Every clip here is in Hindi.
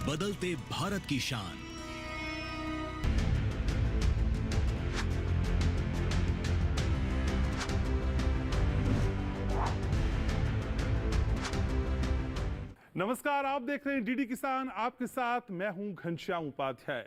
बदलते भारत की शान। नमस्कार, आप देख रहे हैं डीडी किसान। आपके साथ मैं हूं घनश्याम उपाध्याय।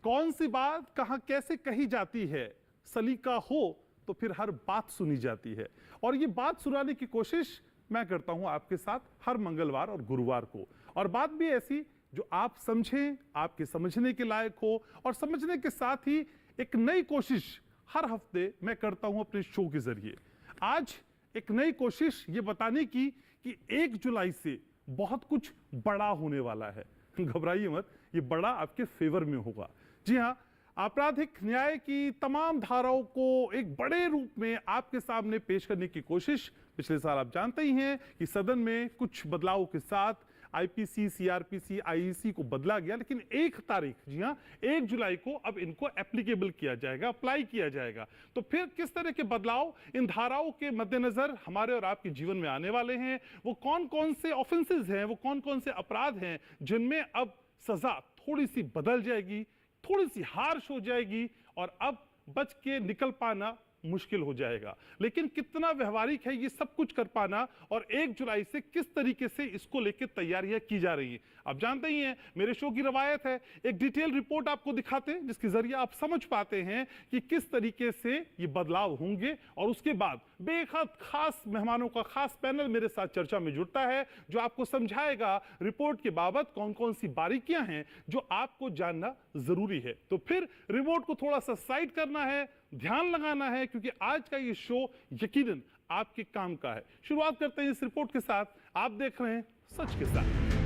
कौन सी बात कहां कैसे कही जाती है, सलीका हो तो फिर हर बात सुनी जाती है। और ये बात सुनाने की कोशिश मैं करता हूं आपके साथ हर मंगलवार और गुरुवार को। और बात भी ऐसी जो आप समझें, आपके समझने के लायक हो, और समझने के साथ ही एक नई कोशिश हर हफ्ते मैं करता हूं अपने शो के जरिए। आज एक नई कोशिश ये बताने की कि 1 जुलाई से बहुत कुछ बड़ा होने वाला है। घबराइए मत, ये बड़ा आपके फेवर में होगा। जी हां, आपराधिक न्याय की तमाम धाराओं को एक बड़े रूप में आपके सामने पेश करने की कोशिश। पिछले साल आप जानते ही हैं कि सदन में कुछ बदलावों के साथ आईपीसी, सीआरपीसी, आईईसी को बदला गया, लेकिन 1 तारीख, जी हां 1 जुलाई को अब इनको एप्लीकेबल किया जाएगा, अप्लाई किया जाएगा। तो फिर किस तरह के बदलाव इन धाराओं के मद्देनजर हमारे और आपके जीवन में आने वाले हैं, वो कौन कौन से ऑफेंसेस हैं, वो कौन कौन से अपराध हैं जिनमें अब सजा थोड़ी सी बदल जाएगी, थोड़ी सी हार्श हो जाएगी, और अब बच के निकल पाना मुश्किल हो जाएगा। लेकिन कितना व्यवहारिक है ये सब कुछ कर पाना, और 1 जुलाई से किस तरीके से इसको लेकर तैयारियां की जा रही हैं। आप जानते ही हैं, मेरे शो की रवायत है एक डिटेल रिपोर्ट आपको दिखाते हैं, जिसके जरिए आप समझ पाते हैं कि किस तरीके से ये बदलाव होंगे। और उसके बाद बेहद खास मेहमानों का खास पैनल मेरे साथ चर्चा में जुड़ता है, जो आपको समझाएगा रिपोर्ट के बाबत कौन कौन सी बारीकियां हैं जो आपको जानना जरूरी है। तो फिर रिपोर्ट को थोड़ा सा साइड करना है, ध्यान लगाना है, क्योंकि आज का ये शो यकीनन आपके काम का है। शुरुआत करते हैं इस रिपोर्ट के साथ। आप देख रहे हैं सच के साथ।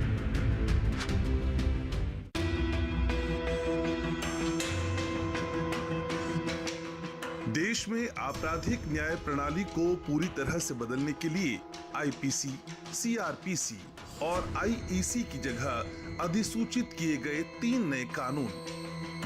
देश में आपराधिक न्याय प्रणाली को पूरी तरह से बदलने के लिए आईपीसी, सीआरपीसी और आईईसी की जगह अधिसूचित किए गए 3 नए कानून,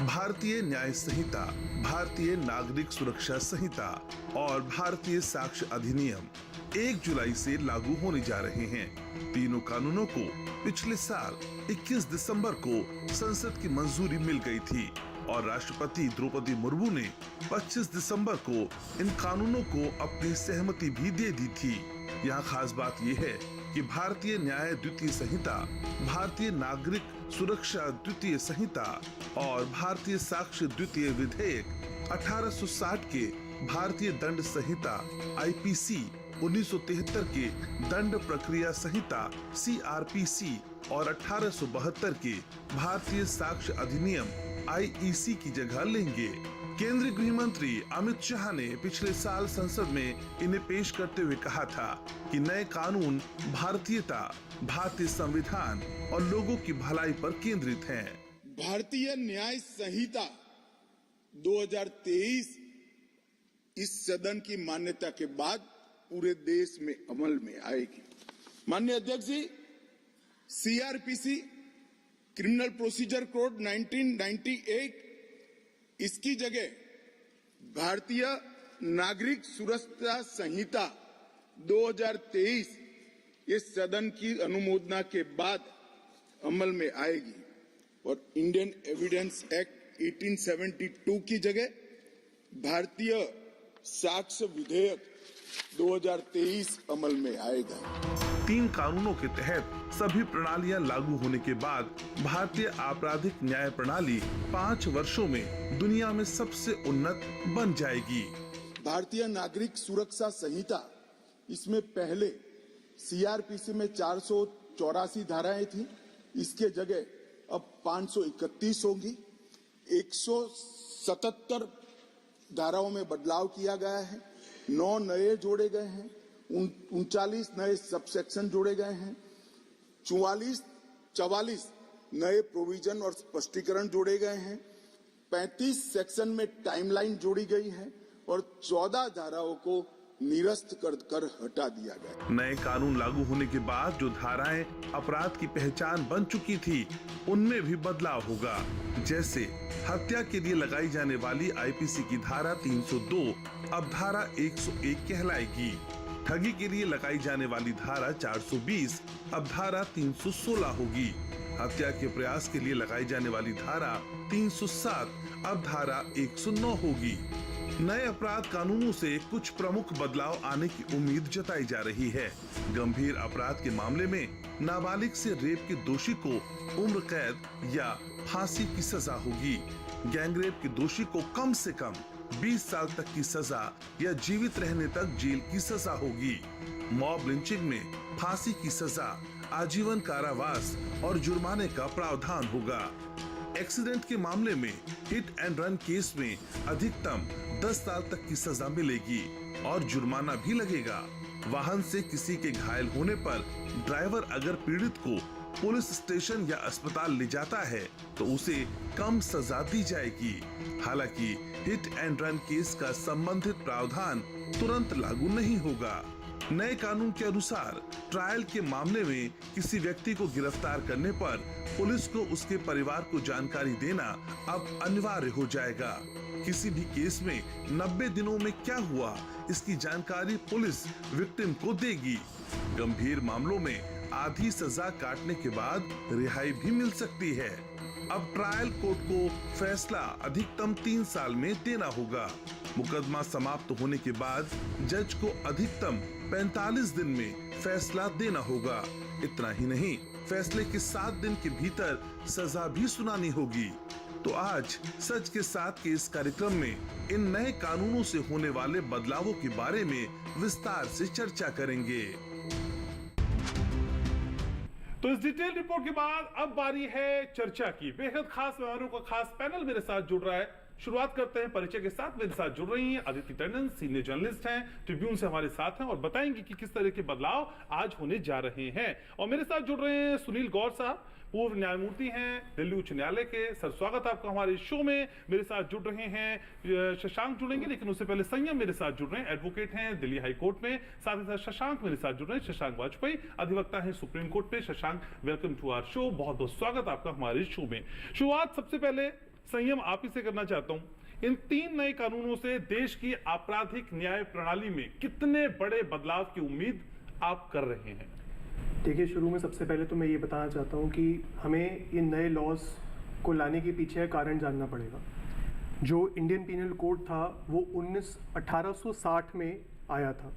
भारतीय न्याय संहिता, भारतीय नागरिक सुरक्षा संहिता और भारतीय साक्ष्य अधिनियम 1 जुलाई से लागू होने जा रहे हैं। तीनों कानूनों को पिछले साल 21 दिसंबर को संसद की मंजूरी मिल गई थी, और राष्ट्रपति द्रौपदी मुर्मू ने 25 दिसंबर को इन कानूनों को अपनी सहमति भी दे दी थी। यहाँ खास बात यह है कि भारतीय न्याय द्वितीय संहिता, भारतीय नागरिक सुरक्षा द्वितीय संहिता और भारतीय साक्ष्य द्वितीय विधेयक 1860 के भारतीय दंड संहिता आईपीसी, 1973 के दंड प्रक्रिया संहिता सीआरपीसी और 1872 के भारतीय साक्ष्य अधिनियम आईईसी की जगह लेंगे। केंद्रीय गृह मंत्री अमित शाह ने पिछले साल संसद में इन्हें पेश करते हुए कहा था कि नए कानून भारतीयता, भारतीय संविधान और लोगों की भलाई पर केंद्रित हैं। भारतीय न्याय संहिता 2023 इस सदन की मान्यता के बाद पूरे देश में अमल में आएगी। माननीय अध्यक्ष जी, सीआरपीसी क्रिमिनल प्रोसीजर कोड 1998 इसकी जगह भारतीय नागरिक सुरक्षा संहिता 2023 इस सदन की अनुमोदना के बाद अमल में आएगी, और इंडियन एविडेंस एक्ट 1872 की जगह भारतीय साक्ष्य विधेयक 2023 अमल में आएगा। 3 कानूनों के तहत सभी प्रणालियां लागू होने के बाद भारतीय आपराधिक न्याय प्रणाली 5 वर्षों में दुनिया में सबसे उन्नत बन जाएगी। भारतीय नागरिक सुरक्षा संहिता, इसमें पहले सीआरपीसी में 484 धाराएं थी, इसके जगह अब 531 होंगी। 177 धाराओं में बदलाव किया गया है, 9 नए जोड़े गए हैं, 39 नए सबसेक्शन जोड़े गए हैं, 44 नए प्रोविजन और स्पष्टीकरण जोड़े गए हैं, 35 सेक्शन में टाइमलाइन जोड़ी गई है, और 14 धाराओं को निरस्त कर हटा दिया गया। नए कानून लागू होने के बाद जो धाराएं अपराध की पहचान बन चुकी थी, उनमें भी बदलाव होगा। जैसे हत्या के लिए लगाई जाने वाली आईपीसी की धारा 302 अब धारा 101 कहलाएगी। ठगी के लिए लगाई जाने वाली धारा 420 अब धारा 316 होगी। हत्या के प्रयास के लिए लगाई जाने वाली धारा 307 अब धारा 109 होगी। नए अपराध कानूनों से कुछ प्रमुख बदलाव आने की उम्मीद जताई जा रही है। गंभीर अपराध के मामले में नाबालिग से रेप के दोषी को उम्र कैद या फांसी की सजा होगी। गैंगरेप के दोषी को कम से कम 20 साल तक की सजा या जीवित रहने तक जेल की सजा होगी। मॉब लिंचिंग में फांसी की सजा, आजीवन कारावास और जुर्माने का प्रावधान होगा। एक्सीडेंट के मामले में हिट एंड रन केस में अधिकतम 10 साल तक की सजा मिलेगी और जुर्माना भी लगेगा। वाहन से किसी के घायल होने पर ड्राइवर अगर पीड़ित को पुलिस स्टेशन या अस्पताल ले जाता है तो उसे कम सजा दी जाएगी। हालांकि हिट एंड रन केस का संबंधित प्रावधान तुरंत लागू नहीं होगा। नए कानून के अनुसार ट्रायल के मामले में किसी व्यक्ति को गिरफ्तार करने पर पुलिस को उसके परिवार को जानकारी देना अब अनिवार्य हो जाएगा। किसी भी केस में 90 दिनों में क्या हुआ, इसकी जानकारी पुलिस विक्टिम को देगी। गंभीर मामलों में आधी सजा काटने के बाद रिहाई भी मिल सकती है। अब ट्रायल कोर्ट को फैसला अधिकतम 3 साल में देना होगा। मुकदमा समाप्त होने के बाद जज को अधिकतम 45 दिन में फैसला देना होगा। इतना ही नहीं, फैसले के 7 दिन के भीतर सजा भी सुनानी होगी। तो आज सच के साथ के इस कार्यक्रम में इन नए कानूनों से होने वाले बदलावों के बारे में विस्तार से चर्चा करेंगे। तो इस डिटेल रिपोर्ट के बाद अब बारी है चर्चा की। बेहद खास मेहमानों का खास पैनल मेरे साथ जुड़ रहा है। शुरुआत करते हैं परिचय के साथ। मेरे साथ जुड़ रही हैं अदिति टंडन, सीनियर जर्नलिस्ट हैं, ट्रिब्यून से हमारे साथ हैं और बताएंगे कि किस तरह के बदलाव आज होने जा रहे हैं। और मेरे साथ जुड़ रहे हैं सुनील गौर साहब, पूर्व न्यायमूर्ति हैं दिल्ली उच्च न्यायालय के। सर स्वागत है आपका हमारे शो में। मेरे साथ जुड़ रहे हैं शशांक जुड़ेंगे, लेकिन उससे पहले संयम मेरे साथ जुड़ रहे हैं, एडवोकेट हैं दिल्ली हाई कोर्ट में। साथ ही साथ शशांक मेरे साथ जुड़ रहे हैं, शशांक वाजपेयी, अधिवक्ता हैं सुप्रीम कोर्ट में। Shashank, welcome to our show. बहुत बहुत स्वागत आपका हमारे शो में। शुरुआत सबसे पहले संयम आप ही से करना चाहता हूं। इन 3 नए कानूनों से देश की आपराधिक न्याय प्रणाली में कितने बड़े बदलाव की उम्मीद आप कर रहे हैं? देखिए, शुरू में सबसे पहले तो मैं ये बताना चाहता हूँ कि हमें इन नए लॉज को लाने के पीछे कारण जानना पड़ेगा। जो इंडियन पीनल कोड था वो 1860 में आया था।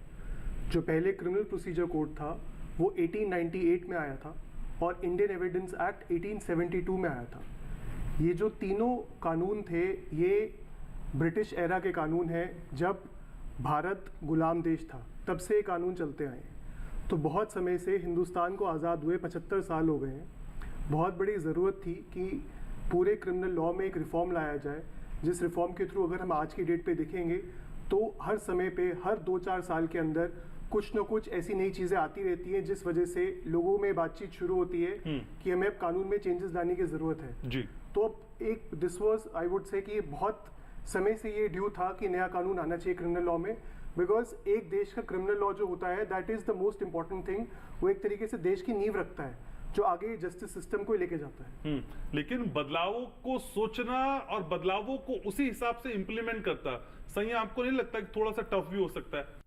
जो पहले क्रिमिनल प्रोसीजर कोड था वो 1898 में आया था और इंडियन एविडेंस एक्ट 1872 में आया था। ये जो तीनों कानून थे ये ब्रिटिश एरा के कानून हैं। जब भारत गुलाम देश था तब से ये कानून चलते आए हैं। तो बहुत समय से हिंदुस्तान को आज़ाद हुए 75 साल हो गए हैं। बहुत बड़ी ज़रूरत थी कि पूरे क्रिमिनल लॉ में एक रिफॉर्म लाया जाए, जिस रिफॉर्म के थ्रू अगर हम आज की डेट पे देखेंगे तो हर समय पे हर 2-4 साल के अंदर कुछ न कुछ ऐसी नई चीज़ें आती रहती हैं जिस वजह से लोगों में बातचीत शुरू होती है कि हमें अब कानून में चेंजेस लाने की ज़रूरत है जी। तो अब एक this was I would say कि बहुत समय से ये ड्यू था कि नया कानून आना चाहिए क्रिमिनल लॉ में। बिकॉज एक देश का क्रिमिनल लॉ जो होता है that is the most important thing. वो एक तरीके से देश की नींव रखता है जो आगे जस्टिस सिस्टम को लेके जाता है। लेकिन बदलावों को सोचना और बदलावों को उसी हिसाब से इंप्लीमेंट करता सही, आपको नहीं लगता कि थोड़ा सा टफ भी हो सकता है?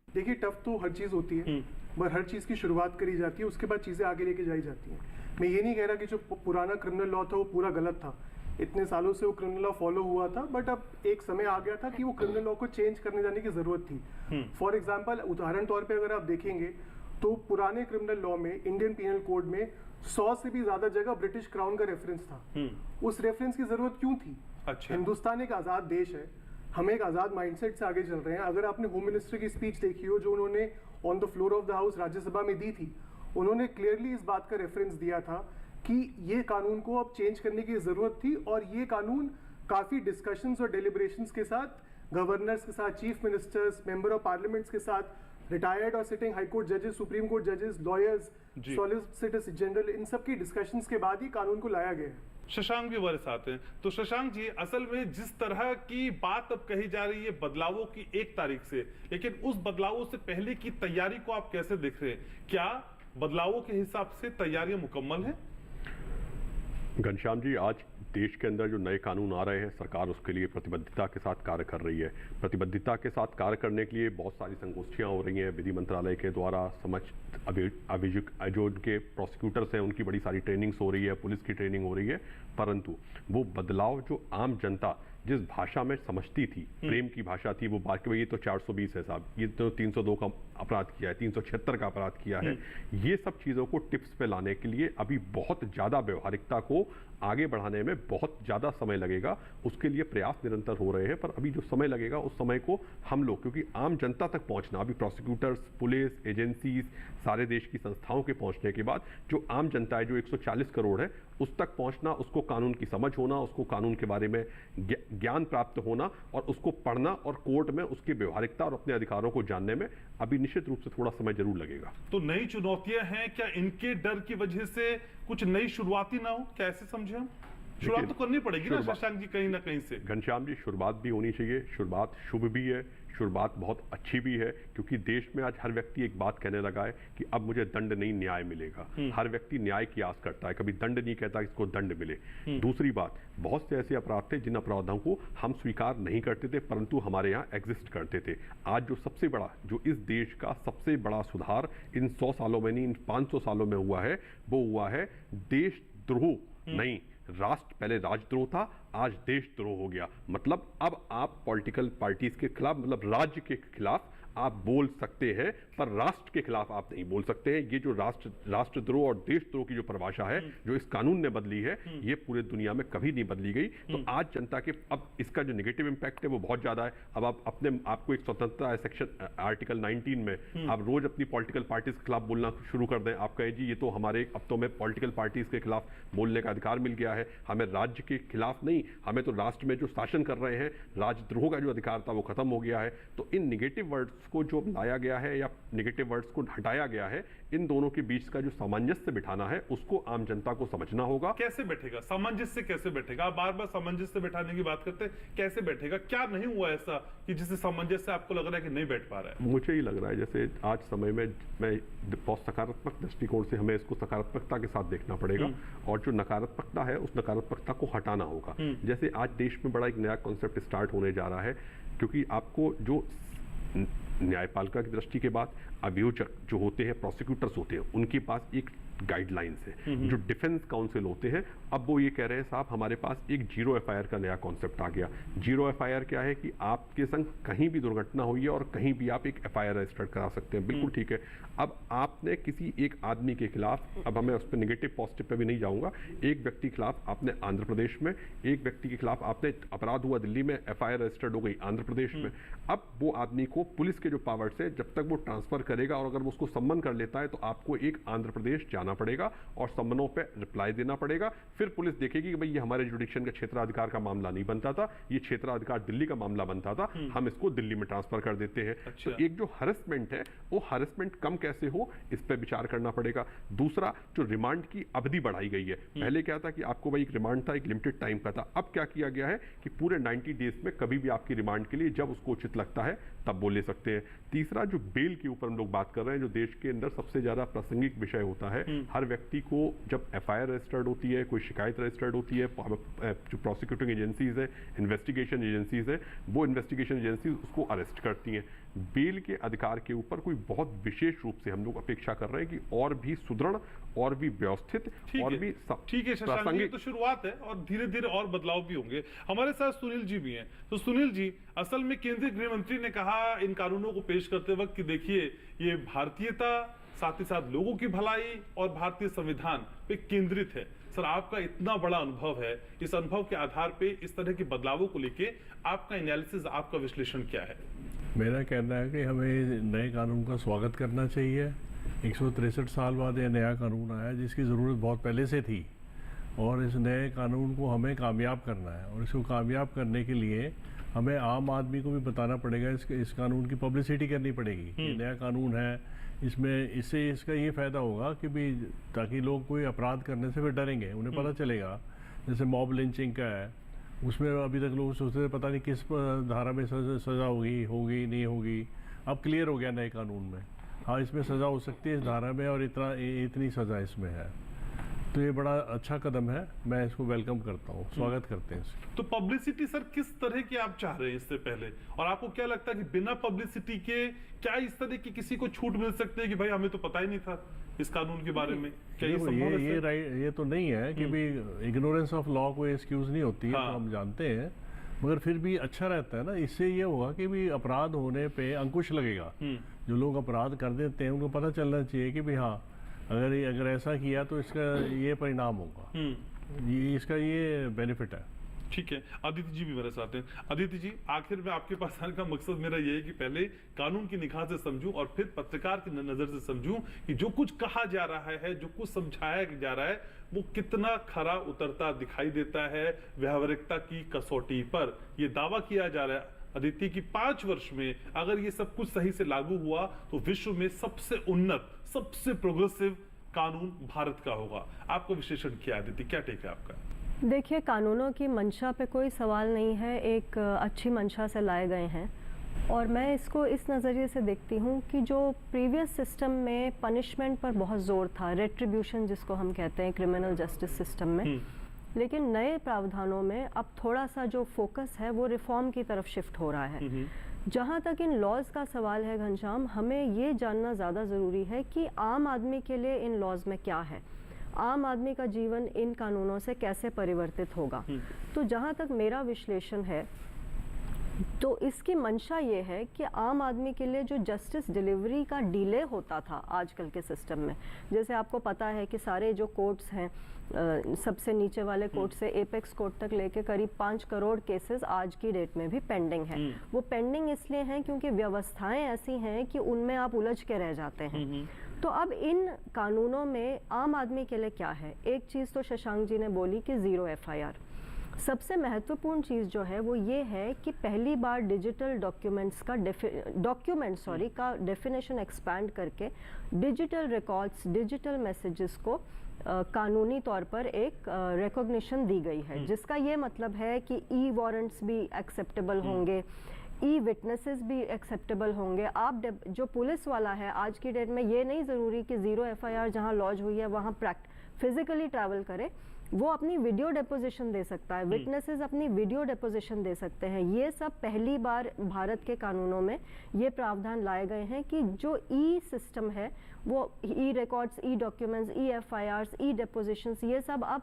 देखिए, टफ तो हर चीज़ होती है, पर हर चीज़ की शुरुआत करी जाती है, उसके बाद चीज़ें आगे लेके जाई जाती हैं। मैं ये नहीं कह रहा कि जो पुराना क्रिमिनल लॉ था वो पूरा गलत था। इतने सालों से वो क्रिमिनल लॉ फॉलो हुआ था, बट अब एक समय आ गया था कि वो क्रिमिनल लॉ को चेंज करने जाने की ज़रूरत थी। फॉर एग्जाम्पल, उदाहरण तौर पे अगर आप देखेंगे तो पुराने क्रिमिनल लॉ में, इंडियन पीनल कोड में 100 से भी ज़्यादा जगह ब्रिटिश क्राउन का रेफरेंस था। उस रेफरेंस की ज़रूरत क्यों थी? अच्छा, हिंदुस्तान एक आज़ाद देश है, हम एक आज़ाद माइंडसेट से आगे चल रहे हैं। अगर आपने होम मिनिस्टर की स्पीच देखी हो जो उन्होंने on the floor of the house Rajya Sabha में दी थी, उन्होंने क्लियरली इस बात का रेफरेंस दिया था कि ये कानून को अब चेंज करने की ज़रूरत थी। और ये कानून काफ़ी डिस्कशंस और डेलिब्रेशंस के साथ गवर्नर्स के साथ, chief ministers, member of parliaments के साथ, रिटायर्ड और सिटिंग हाई कोर्ट जजेस, सुप्रीम कोर्ट जजेस, लॉयर्स, सॉलिसिटर जनरल, इन सब की डिस्कशंस के बाद ही कानून को लाया गया है। शशांक भी हमारे साथ हैं। तो शशांक जी, असल में जिस तरह की बात अब कही जा रही है बदलावों की 1 तारीख से, लेकिन उस बदलावों से पहले की तैयारी को आप कैसे देख रहे हैं? क्या बदलावों के हिसाब से तैयारियां मुकम्मल हैं? घनश्याम जी, आज देश के अंदर जो नए कानून आ रहे हैं, सरकार उसके लिए प्रतिबद्धता के साथ कार्य कर रही है। प्रतिबद्धता के साथ कार्य करने के लिए बहुत सारी संगोष्ठियां हो रही हैं विधि मंत्रालय के द्वारा। अभियुक्त जो उनके प्रोसिक्यूटर्स हैं उनकी बड़ी सारी ट्रेनिंग्स हो रही है, पुलिस की ट्रेनिंग हो रही है, परंतु वो बदलाव जो आम जनता जिस भाषा में समझती थी, प्रेम की भाषा थी, वो बात कि ये तो 420 है साहब, ये तो 302 का अपराध किया है, 376 का अपराध किया है, ये सब चीज़ों को टिप्स पे लाने के लिए अभी बहुत ज़्यादा व्यवहारिकता को आगे बढ़ाने में बहुत ज़्यादा समय लगेगा। उसके लिए प्रयास निरंतर हो रहे हैं, पर अभी जो समय लगेगा उस समय को हम लोग, क्योंकि आम जनता तक पहुंचना, अभी प्रोसिक्यूटर्स, पुलिस, एजेंसीज, सारे देश की संस्थाओं के पहुंचने के बाद जो आम जनता है, जो 140 करोड़ है, उस तक पहुंचना, उसको कानून की समझ होना, उसको कानून के बारे में ज्ञान प्राप्त होना और उसको पढ़ना और कोर्ट में उसकी व्यवहारिकता और अपने अधिकारों को जानने में अभी निश्चित रूप से थोड़ा समय जरूर लगेगा। तो नई चुनौतियां हैं, क्या इनके डर की वजह से कुछ नई शुरुआती ना हो? क्या ऐसे समझे हम? शुरुआत तो करनी पड़ेगी ना शशांक जी, कहीं ना कहीं से। घनश्याम जी, शुरुआत भी होनी चाहिए, शुरुआत शुभ भी है, शुरुआत बहुत अच्छी भी है, क्योंकि देश में आज हर व्यक्ति एक बात कहने लगा है कि अब मुझे दंड नहीं, न्याय मिलेगा। हर व्यक्ति न्याय की आस करता है, कभी दंड नहीं कहता इसको दंड मिले। दूसरी बात, बहुत से ऐसे अपराध थे जिन अपराधों को हम स्वीकार नहीं करते थे, परंतु हमारे यहाँ एग्जिस्ट करते थे। आज जो सबसे बड़ा, जो इस देश का सबसे बड़ा सुधार इन 100 सालों में नहीं, इन 500 सालों में हुआ है, वो हुआ है देशद्रोह नहीं, राष्ट्र, पहले राजद्रोह था, आज देशद्रोह हो गया। मतलब अब आप पॉलिटिकल पार्टीज के खिलाफ, मतलब राज्य के खिलाफ आप बोल सकते हैं, पर राष्ट्र के खिलाफ आप नहीं बोल सकते हैं। ये जो राष्ट्रद्रोह और देशद्रोह की जो परिभाषा है, जो इस कानून ने बदली है, ये पूरे दुनिया में कभी नहीं बदली गई। तो आज जनता के, अब इसका जो नेगेटिव इम्पैक्ट है वो बहुत ज्यादा है। अब आप आपको एक स्वतंत्रता है, सेक्शन आर्टिकल 19 में आप रोज अपनी पॉलिटिकल पार्टीज के खिलाफ बोलना शुरू कर दें, आप कहें जी ये तो हमारे, अब तो हमें पॉलिटिकल पार्टीज के खिलाफ बोलने का अधिकार मिल गया है, हमें राज्य के खिलाफ नहीं, हमें तो राष्ट्र में जो शासन कर रहे हैं, राजद्रोह का जो अधिकार था वो खत्म हो गया है। तो इन निगेटिव वर्ड्स को जो लाया गया है या नेगेटिव वर्ड्स को हटाया गया है, इन दोनों के बीच का जो सामंजस्य बिठाना है, उसको आम जनता को समझना होगा। कैसे बैठेगा सामंजस्य, कैसे बैठेगा? आप बार बार सामंजस्य बैठाने की बात करते हैं, कैसे बैठेगा? क्या नहीं हुआ ऐसा कि जिससे सामंजस्य आपको लग रहा है कि नहीं बैठ पा रहा है? मुझे ही लग रहा है जैसे आज समय में मैं बहुत सकारात्मक दृष्टिकोण से हमें इसको सकारात्मकता के साथ देखना पड़ेगा, और जो नकारात्मकता है उस नकारात्मकता को हटाना होगा। जैसे आज देश में बड़ा एक नया कॉन्सेप्ट स्टार्ट होने जा रहा है, क्योंकि आपको जो न्यायपालिका की दृष्टि के बाद अभियोजक जो होते हैं, प्रोसिक्यूटर्स होते हैं, उनके पास एक गाइडलाइंस है। जो डिफेंस काउंसिल होते हैं, अब वो ये कह रहे हैं साहब हमारे पास एक जीरो एफआईआर का नया कॉन्सेप्ट आ गया। जीरो एफआईआर क्या है कि आपके संग कहीं भी दुर्घटना हुई है और कहीं भी आप एक एफआईआर रजिस्टर करा सकते हैं, बिल्कुल ठीक है। अब आपने किसी एक आदमी के खिलाफ, अब हमें उस पर नेगेटिव पॉजिटिव पे भी नहीं जाऊंगा, एक व्यक्ति के खिलाफ आपने आंध्र प्रदेश में, एक व्यक्ति के खिलाफ आपने अपराध हुआ दिल्ली में, एफआईआर रजिस्टर्ड हो गई आंध्र प्रदेश में। अब वो आदमी को पुलिस के जो पावर्स है, जब तक वो ट्रांसफर करेगा और अगर वो उसको सम्मन कर लेता है, तो आपको एक आंध्र प्रदेश जाना पड़ेगा और सम्मनों पे रिप्लाई देना पड़ेगा। फिर पुलिस देखेगी कि भाई ये हमारे जुडिक्शन का क्षेत्राधिकार का मामला नहीं बनता था, ये क्षेत्राधिकार दिल्ली का मामला बनता था, हम इसको दिल्ली में ट्रांसफर कर देते हैं। अच्छा। तो एक जो हरेसमेंट है, वो हरेसमेंट कम कैसे हो, इस पर विचार करना पड़ेगा। दूसरा, जो रिमांड की अवधि बढ़ाई गई है, पहले क्या था कि आपको भाई एक रिमांड था, एक लिमिटेड टाइम का था, अब क्या किया गया है कि पूरे 90 डेज में कभी भी आपकी रिमांड के लिए जब उसको उचित लगता है तब वो ले सकते हैं। तीसरा, जो बेल के ऊपर हम लोग बात कर रहे हैं, जो देश के अंदर सबसे ज्यादा प्रासंगिक विषय होता है, हर व्यक्ति को जब एफआईआर रजिस्टर्ड होती है, कोई शिकायत रजिस्टर्ड होती है, जो प्रोसिक्यूटिंग एजेंसीज है, इन्वेस्टिगेशन एजेंसीज है, वो इन्वेस्टिगेशन एजेंसीज उसको अरेस्ट करती हैं। बेल के अधिकार के ऊपर कोई बहुत विशेष रूप से हम लोग अपेक्षा कर रहे हैं कि और भी सुदृढ़ और भी व्यवस्थित और भी ठीक है शशांक जी, तो शुरुआत है और धीरे धीरे और बदलाव भी होंगे। हमारे साथ सुनील जी भी हैं। तो सुनील जी, असल में केंद्रीय गृह मंत्री ने कहा इन कानूनों को पेश करते वक्त कि देखिए ये भारतीयता, साथ ही साथ लोगों की भलाई और भारतीय संविधान पे केंद्रित है। सर, आपका इतना बड़ा अनुभव है, इस अनुभव के आधार पे इस तरह के बदलावों को लेके आपका एनालिसिस, आपका विश्लेषण क्या है? मेरा कहना है कि हमें नए कानून का स्वागत करना चाहिए। 163 साल बाद ये नया कानून आया जिसकी ज़रूरत बहुत पहले से थी, और इस नए कानून को हमें कामयाब करना है। और इसको कामयाब करने के लिए हमें आम आदमी को भी बताना पड़ेगा, इस कानून की पब्लिसिटी करनी पड़ेगी। ये नया कानून है, इससे इसका ये फ़ायदा होगा कि भी ताकि लोग कोई अपराध करने से फिर डरेंगे, उन्हें पता चलेगा। जैसे मॉब लिंचिंग का है, उसमें अभी तक लोग सोचते थे पता नहीं किस धारा में सज़ा होगी नहीं होगी। अब क्लियर हो गया नए कानून में, हाँ इसमें सज़ा हो सकती है इस धारा में, और इतनी सज़ा इसमें है। तो ये बड़ा अच्छा कदम है, मैं इसको वेलकम करता हूँ, स्वागत करते हैं इसको। तो पब्लिसिटी सर किस तरह की आप चाह रहे हैं इससे पहले, और आपको क्या लगता है कि बिना पब्लिसिटी के क्या इस तरह की किसी को छूट मिल सकती है कि भाई हमें तो पता ही नहीं था इस कानून के बारे में? क्या ये संभव है? ये तो नहीं है कि भी इग्नोरेंस ऑफ लॉ कोई एक्सक्यूज नहीं होती है, तो हम जानते हैं, मगर फिर भी अच्छा रहता है ना, इससे ये होगा कि भी अपराध होने पे अंकुश लगेगा। जो लोग अपराध कर देते हैं उनको पता चलना चाहिए कि भी हाँ, अगर ऐसा किया तो इसका ये परिणाम होगा, इसका ये बेनिफिट है। ठीक है, आदित्य जी भी मेरे साथ हैं। आदित्य जी, आखिर में आपके पास आने का मकसद मेरा ये है कि पहले कानून की निगाह से समझूं और फिर पत्रकार की नजर से समझूं कि जो कुछ कहा जा रहा है, जो कुछ समझाया जा रहा है, वो कितना खरा उतरता दिखाई देता है व्यावहारिकता की कसौटी पर। ये दावा किया जा रहा है आदित्य की 5 वर्ष में अगर ये सब कुछ सही से लागू हुआ तो विश्व में सबसे उन्नत, सबसे प्रोग्रेसिव कानून भारत का होगा। आपको विश्लेषण किया आदित्य, क्या टेक है आपका? देखिए, कानूनों की मंशा पे कोई सवाल नहीं है, एक अच्छी मंशा से लाए गए हैं, और मैं इसको इस नज़रिए से देखती हूँ कि जो प्रीवियस सिस्टम में पनिशमेंट पर बहुत ज़ोर था, रेट्रिब्यूशन जिसको हम कहते हैं क्रिमिनल जस्टिस सिस्टम में, लेकिन नए प्रावधानों में अब थोड़ा सा जो फोकस है वो रिफॉर्म की तरफ शिफ्ट हो रहा है। जहाँ तक इन लॉज का सवाल है घनश्याम, हमें ये जानना ज़्यादा ज़रूरी है कि आम आदमी के लिए इन लॉज में क्या है, आम आदमी का जीवन इन कानूनों से कैसे परिवर्तित होगा। तो जहाँ तक मेरा विश्लेषण है, तो इसकी मंशा ये है कि आम आदमी के लिए जो जस्टिस डिलीवरी का डिले होता था आजकल के सिस्टम में, जैसे आपको पता है कि सारे जो कोर्ट्स हैं, सबसे नीचे वाले कोर्ट से एपेक्स कोर्ट तक लेके करीब 5 करोड़ केसेस आज की डेट में भी पेंडिंग हैं। वो पेंडिंग इसलिए हैं क्योंकि व्यवस्थाएं ऐसी हैं कि उनमें आप उलझ के रह जाते हैं। तो अब इन कानूनों में आम आदमी के लिए क्या है? एक चीज़ तो शशांक जी ने बोली कि 0 FIR। सबसे महत्वपूर्ण चीज़ जो है वो ये है कि पहली बार डिजिटल डॉक्यूमेंट्स का डेफिनेशन एक्सपैंड करके डिजिटल रिकॉर्ड्स, डिजिटल मैसेजेस को कानूनी तौर पर एक रिकॉग्निशन दी गई है, जिसका ये मतलब है कि ई वारंट्स भी एक्सेप्टेबल होंगे, ई विटनेसेस भी एक्सेप्टेबल होंगे। आप जो पुलिस वाला है आज की डेट में, ये नहीं ज़रूरी कि 0 FIR जहाँ लॉज हुई है वहाँ फिजिकली ट्रैवल करे, वो अपनी वीडियो डेपोजिशन दे सकता है, विटनेसेस अपनी वीडियो डेपोजिशन दे सकते हैं। ये सब पहली बार भारत के कानूनों में ये प्रावधान लाए गए हैं कि जो ई सिस्टम है, वो ई रिकॉर्ड्स, ई डॉक्यूमेंट्स, ई FIRs, ई डेपोजिशंस, ये सब अब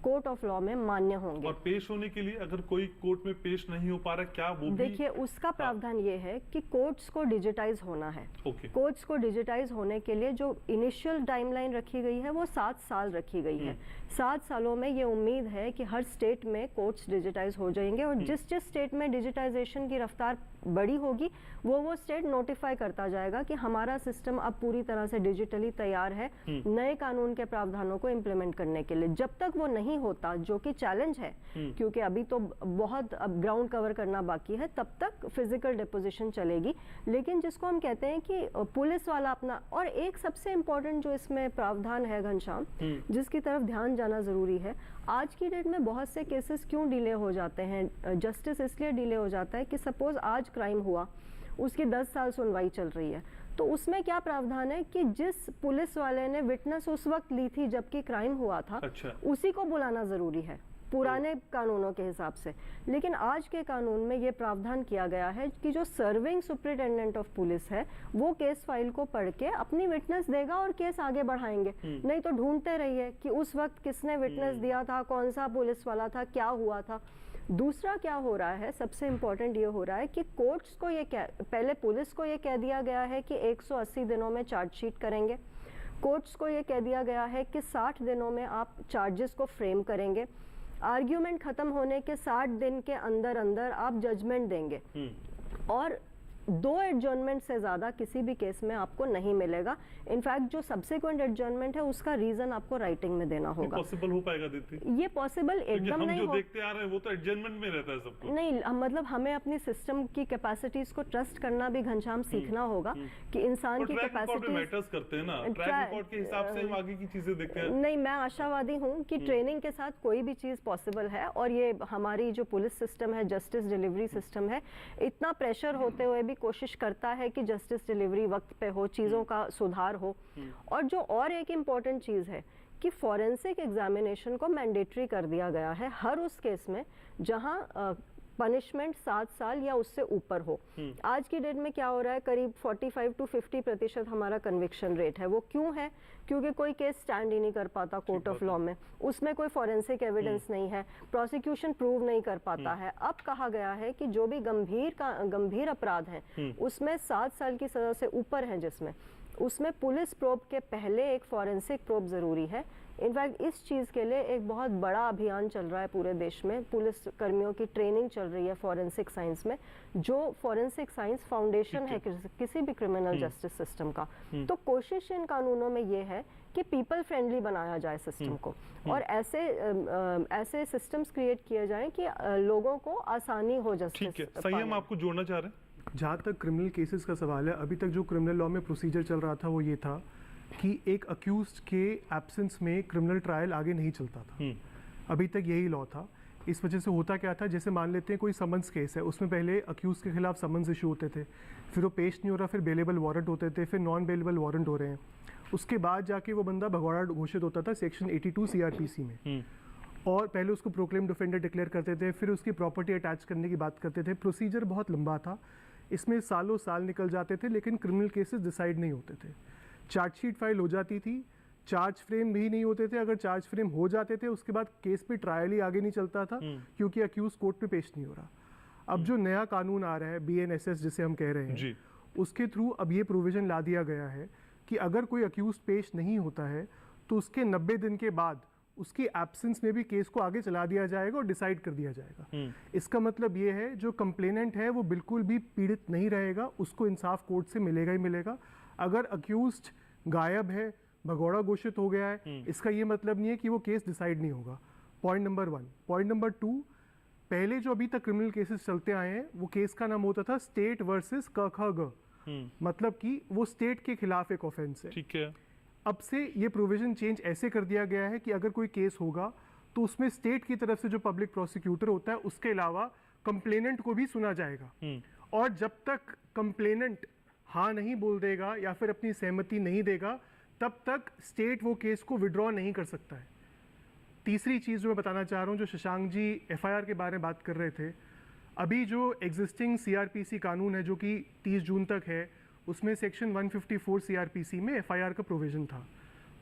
कोर्ट ऑफ लॉ में मान्य होंगे। और पेश होने के लिए अगर कोई कोर्ट में पेश नहीं हो पा रहा, क्या वो भी? देखिए, उसका प्रावधान ये है कि कोर्ट्स को डिजिटाइज होना है। कोर्ट्स को डिजिटाइज होने के लिए जो इनिशियल टाइमलाइन रखी गई है वो 7 साल रखी गई है। 7 सालों में ये उम्मीद है कि हर स्टेट में कोर्ट्स डिजिटाइज हो जाएंगे, और जिस स्टेट में डिजिटाइजेशन की रफ्तार बड़ी होगी वो स्टेट नोटिफाई करता जाएगा कि हमारा सिस्टम अब पूरी तरह से डिजिटली तैयार है नए कानून के प्रावधानों को इम्प्लीमेंट करने के लिए। जब तक वो नहीं होता, जो कि चैलेंज है क्योंकि अभी तो बहुत अब ग्राउंड कवर करना बाकी है, तब तक फिजिकल डिपोजिशन चलेगी। लेकिन जिसको हम कहते हैं कि पुलिस वाला अपना, और एक सबसे इम्पोर्टेंट जो इसमें प्रावधान है घनश्याम, जिसकी तरफ ध्यान जाना जरूरी है, आज की डेट में बहुत से केसेस क्यों डिले हो जाते हैं? जस्टिस इसलिए डिले हो जाता है कि सपोज आज क्राइम हुआ, उसकी 10 साल सुनवाई चल रही है, तो उसमें क्या प्रावधान है कि जिस पुलिस वाले ने विटनेस उस वक्त ली थी जबकि क्राइम हुआ था, उसी को बुलाना जरूरी है पुराने कानूनों के हिसाब से। लेकिन आज के कानून में ये प्रावधान किया गया है कि जो सर्विंग सुपरिटेंडेंट ऑफ पुलिस है वो केस फाइल को पढ़ के अपनी विटनेस देगा और केस आगे बढ़ाएंगे। नहीं तो ढूंढते रहिए कि उस वक्त किसने विटनेस दिया था, कौन सा पुलिस वाला था, क्या हुआ था। दूसरा क्या हो रहा है, सबसे इम्पोर्टेंट ये हो रहा है कि कोर्ट्स को ये पहले पुलिस को ये कह दिया गया है कि 180 दिनों में चार्जशीट करेंगे। कोर्ट्स को ये कह दिया गया है कि 60 दिनों में आप चार्जेस को फ्रेम करेंगे। आर्ग्यूमेंट खत्म होने के 60 दिन के अंदर अंदर आप जजमेंट देंगे, और 2 एडजर्नमेंट से ज़्यादा किसी भी केस में आपको नहीं मिलेगा। इनफैक्ट जो सब्सिक्वेंट एडजर्नमेंट है उसका रीजन आपको राइटिंग में देना होगा। पॉसिबल हो पाएगा दीदी? ये पॉसिबल एकदम नहीं हो। देखते आ रहे हैं वो तो एडजर्नमेंट में रहता है सब कुछ। नहीं, मतलब हमें अपनी सिस्टम की कैपेसिटीज को ट्रस्ट करना भी घनश्याम सीखना होगा कि इंसान की कैपेसिटी मैटर्स करते हैं ना, ट्रैक रिकॉर्ड के हिसाब से हम आगे की चीजें देखते हैं। नहीं, मैं आशावादी हूँ कि ट्रेनिंग के साथ कोई भी चीज पॉसिबल है, और ये हमारी जो पुलिस सिस्टम है, जस्टिस डिलीवरी सिस्टम है, इतना प्रेशर होते हुए भी कोशिश करता है कि जस्टिस डिलीवरी वक्त पे हो, चीज़ों का सुधार हो। और जो और एक इम्पॉर्टेंट चीज़ है कि फॉरेंसिक एग्जामिनेशन को मैंडेटरी कर दिया गया है हर उस केस में जहां पनिशमेंट 7 साल या उससे ऊपर हो। आज की डेट में क्या हो रहा है, करीब 45 to 50% हमारा कन्विक्शन रेट है। वो क्यों है? क्योंकि कोई केस स्टैंड ही नहीं कर पाता कोर्ट ऑफ लॉ में, उसमें कोई फॉरेंसिक एविडेंस नहीं है, प्रोसिक्यूशन प्रूव नहीं कर पाता है। अब कहा गया है कि जो भी गंभीर अपराध हैं उसमें 7 साल की सजा से ऊपर हैं, जिसमें उसमें पुलिस प्रोब के पहले एक फॉरेंसिक प्रोब ज़रूरी है। इनफैक्ट इस चीज़ के लिए एक बहुत बड़ा अभियान चल रहा है पूरे देश में, पुलिस कर्मियों की ट्रेनिंग चल रही है फॉरेंसिक साइंस में, जो फॉरेंसिक साइंस फाउंडेशन है किसी भी क्रिमिनल जस्टिस सिस्टम का। तो कोशिश इन कानूनों में ये है कि पीपल फ्रेंडली बनाया जाए सिस्टम को, और ऐसे सिस्टम्स क्रिएट किए जाएं कि लोगों को आसानी हो जस्टिस। ठीक है, संयम आपको जोड़ना चाह रहे हैं? जहाँ तक क्रिमिनल केसेस का सवाल है, अभी तक जो क्रिमिनल लॉ में प्रोसीजर चल रहा था वो ये था कि एक अक्यूज्ड के एब्सेंस में क्रिमिनल ट्रायल आगे नहीं चलता था। अभी तक यही लॉ था। इस वजह से होता क्या था, जैसे मान लेते हैं कोई समन्स केस है, उसमें पहले अक्यूज के खिलाफ समन्स इशू होते थे, फिर वो पेश नहीं हो रहा, फिर बेलेबल वारंट होते थे, फिर नॉन बेलेबल वारंट हो रहे हैं, उसके बाद जाके वो बंदा भगौड़ा घोषित होता था सेक्शन 82 CRPC में, और पहले उसको प्रोक्लेम्ड ऑफेंडर डिक्लेयर करते थे, फिर उसकी प्रॉपर्टी अटैच करने की बात करते थे। प्रोसीजर बहुत लंबा था, इसमें सालों साल निकल जाते थे, लेकिन क्रिमिनल केसेस डिसाइड नहीं होते थे। चार्जशीट फाइल हो जाती थी, चार्ज फ्रेम भी नहीं होते थे, अगर चार्ज फ्रेम हो जाते थे उसके बाद केस पे ट्रायल ही आगे नहीं चलता था क्योंकि अक्यूज कोर्ट में पेश नहीं हो रहा। अब जो नया कानून आ रहा है BNSS जिसे हम कह रहे हैं, उसके थ्रू अब ये प्रोविजन ला दिया गया है कि अगर कोई अक्यूज पेश नहीं होता है तो उसके 90 दिन के बाद उसकी एब्सेंस में भी केस को आगे चला दिया जाएगा और डिसाइड कर दिया जाएगा। इसका मतलब ये है जो कंप्लेनेंट है वो बिल्कुल भी पीड़ित नहीं रहेगा, उसको इंसाफ कोर्ट से मिलेगा ही मिलेगा। अगर अक्यूज्ड गायब है, भगौड़ा घोषित हो गया है, इसका ये मतलब नहीं है कि वो केस डिसाइड नहीं होगा। Point number 1। पॉइंट नंबर 2, पहले जो अभी तक क्रिमिनल केसेस चलते आए हैं वो केस का नाम होता था स्टेट वर्सेस क, मतलब कि वो स्टेट के खिलाफ एक ऑफेंस है। ठीक है। अब से ये प्रोविजन चेंज ऐसे कर दिया गया है कि अगर कोई केस होगा तो उसमें स्टेट की तरफ से जो पब्लिक प्रोसिक्यूटर होता है उसके अलावा कंप्लेनेंट को भी सुना जाएगा, और जब तक कंप्लेनेंट हाँ नहीं बोल देगा या फिर अपनी सहमति नहीं देगा तब तक स्टेट वो केस को विड्रॉ नहीं कर सकता है। तीसरी चीज़ जो मैं बताना चाह रहा हूँ, जो शशांक जी FIR के बारे में बात कर रहे थे, अभी जो एग्जिस्टिंग CRPC कानून है जो कि 30 जून तक है, उसमें सेक्शन 154 CRPC में FIR का प्रोविज़न था।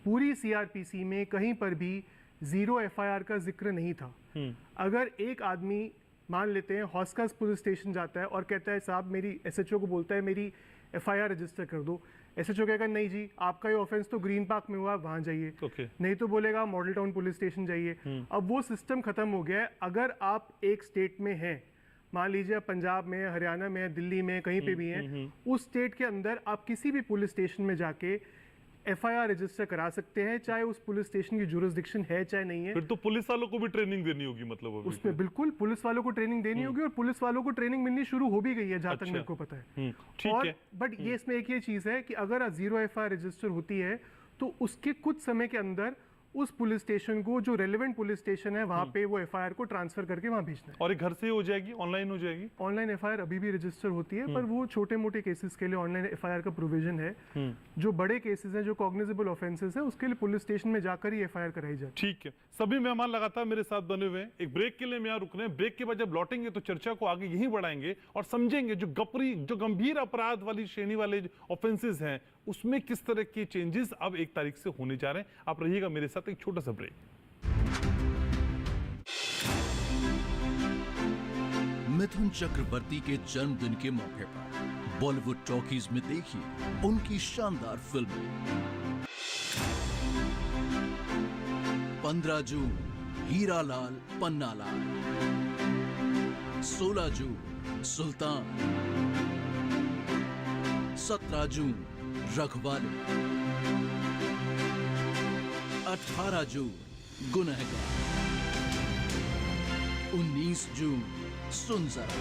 पूरी CRPC में कहीं पर भी 0 FIR का जिक्र नहीं था। अगर एक आदमी मान लेते हैं हॉस्कस पुलिस स्टेशन जाता है और कहता है साहब मेरी SHO को बोलता है मेरी FIR रजिस्टर कर दो, SHO कहेगा नहीं जी आपका ये ऑफेंस तो ग्रीन पार्क में हुआ, वहाँ जाइए। नहीं तो बोलेगा मॉडल टाउन पुलिस स्टेशन जाइए। अब वो सिस्टम खत्म हो गया है। अगर आप एक स्टेट में हैं, मान लीजिए आप पंजाब में, हरियाणा में, दिल्ली में, कहीं पे भी हैं, उस स्टेट के अंदर आप किसी भी पुलिस स्टेशन में जाके FIR रजिस्टर करा सकते हैं, चाहे उस पुलिस स्टेशन की जुरिस्डिक्शन है चाहे नहीं है। फिर तो पुलिस वालों को भी ट्रेनिंग देनी होगी, मतलब उसमें बिल्कुल पुलिस वालों को ट्रेनिंग देनी होगी, और पुलिस वालों को ट्रेनिंग मिलनी शुरू हो भी गई है जहां तक मेरे को पता है। ठीक है। बट ये इसमें एक ये चीज है कि अगर 0 FIR रजिस्टर होती है तो उसके कुछ समय के अंदर उस पुलिस स्टेशन को, जो रेलेवेंट पुलिस स्टेशन है, वहां पे वो FIR को ट्रांसफर करके वहां भेजना है। और ये घर से हो जाएगी, ऑनलाइन हो जाएगी? ऑनलाइन FIR अभी भी रजिस्टर होती है, पर वो छोटे मोटे केसेस के लिए ऑनलाइन FIR का प्रोविजन है। जो बड़े केसेस हैं, जो कॉग्निजेबल ऑफेंसेस हैं, उसके लिए पुलिस स्टेशन में जाकर ही FIR कराई जाए। ठीक है। सभी मेहमान लगातार मेरे साथ बने हुए हैं। एक ब्रेक के लिए मैं यहाँ रुक रहे हैं। ब्रेक के बाद जब लौटेंगे तो चर्चा को आगे यहीं बढ़ाएंगे और समझेंगे जो गंभीर अपराध वाली श्रेणी वाले ऑफेंसेस हैं उसमें किस तरह के चेंजेस अब 1 तारीख से होने जा रहे हैं। आप रहिएगा मेरे साथ, एक छोटा सा ब्रेक। मिथुन चक्रवर्ती के जन्मदिन के मौके पर बॉलीवुड टॉकीज में देखिए उनकी शानदार फिल्में। 15 जून हीरालाल पन्नालाल, 16 जून सुल्तान, 17 जून रखवाले, 18 जून गुनहगार, 19 जून सुन जरा।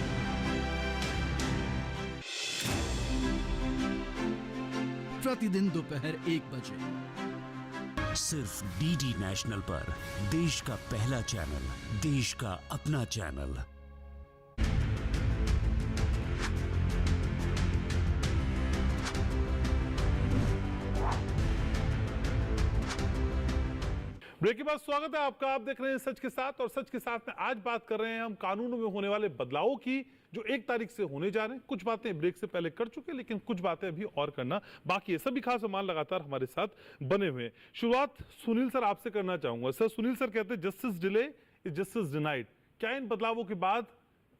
प्रतिदिन दोपहर 1 बजे सिर्फ DD नेशनल पर, देश का पहला चैनल, देश का अपना चैनल। ब्रेक के बाद स्वागत है आपका। आप देख रहे हैं सच के साथ, और सच के साथ में आज बात कर रहे हैं हम कानूनों में होने वाले बदलावों की जो 1 तारीख से होने जा रहे हैं। कुछ बातें ब्रेक से पहले कर चुके, लेकिन कुछ बातें अभी और करना बाकी है। सभी खास मेहमान लगातार हमारे साथ बने हुए हैं। शुरुआत सुनील सर आपसे करना चाहूंगा। सर, सुनील सर कहते हैं justice delay is justice denied. क्या इन बदलावों के बाद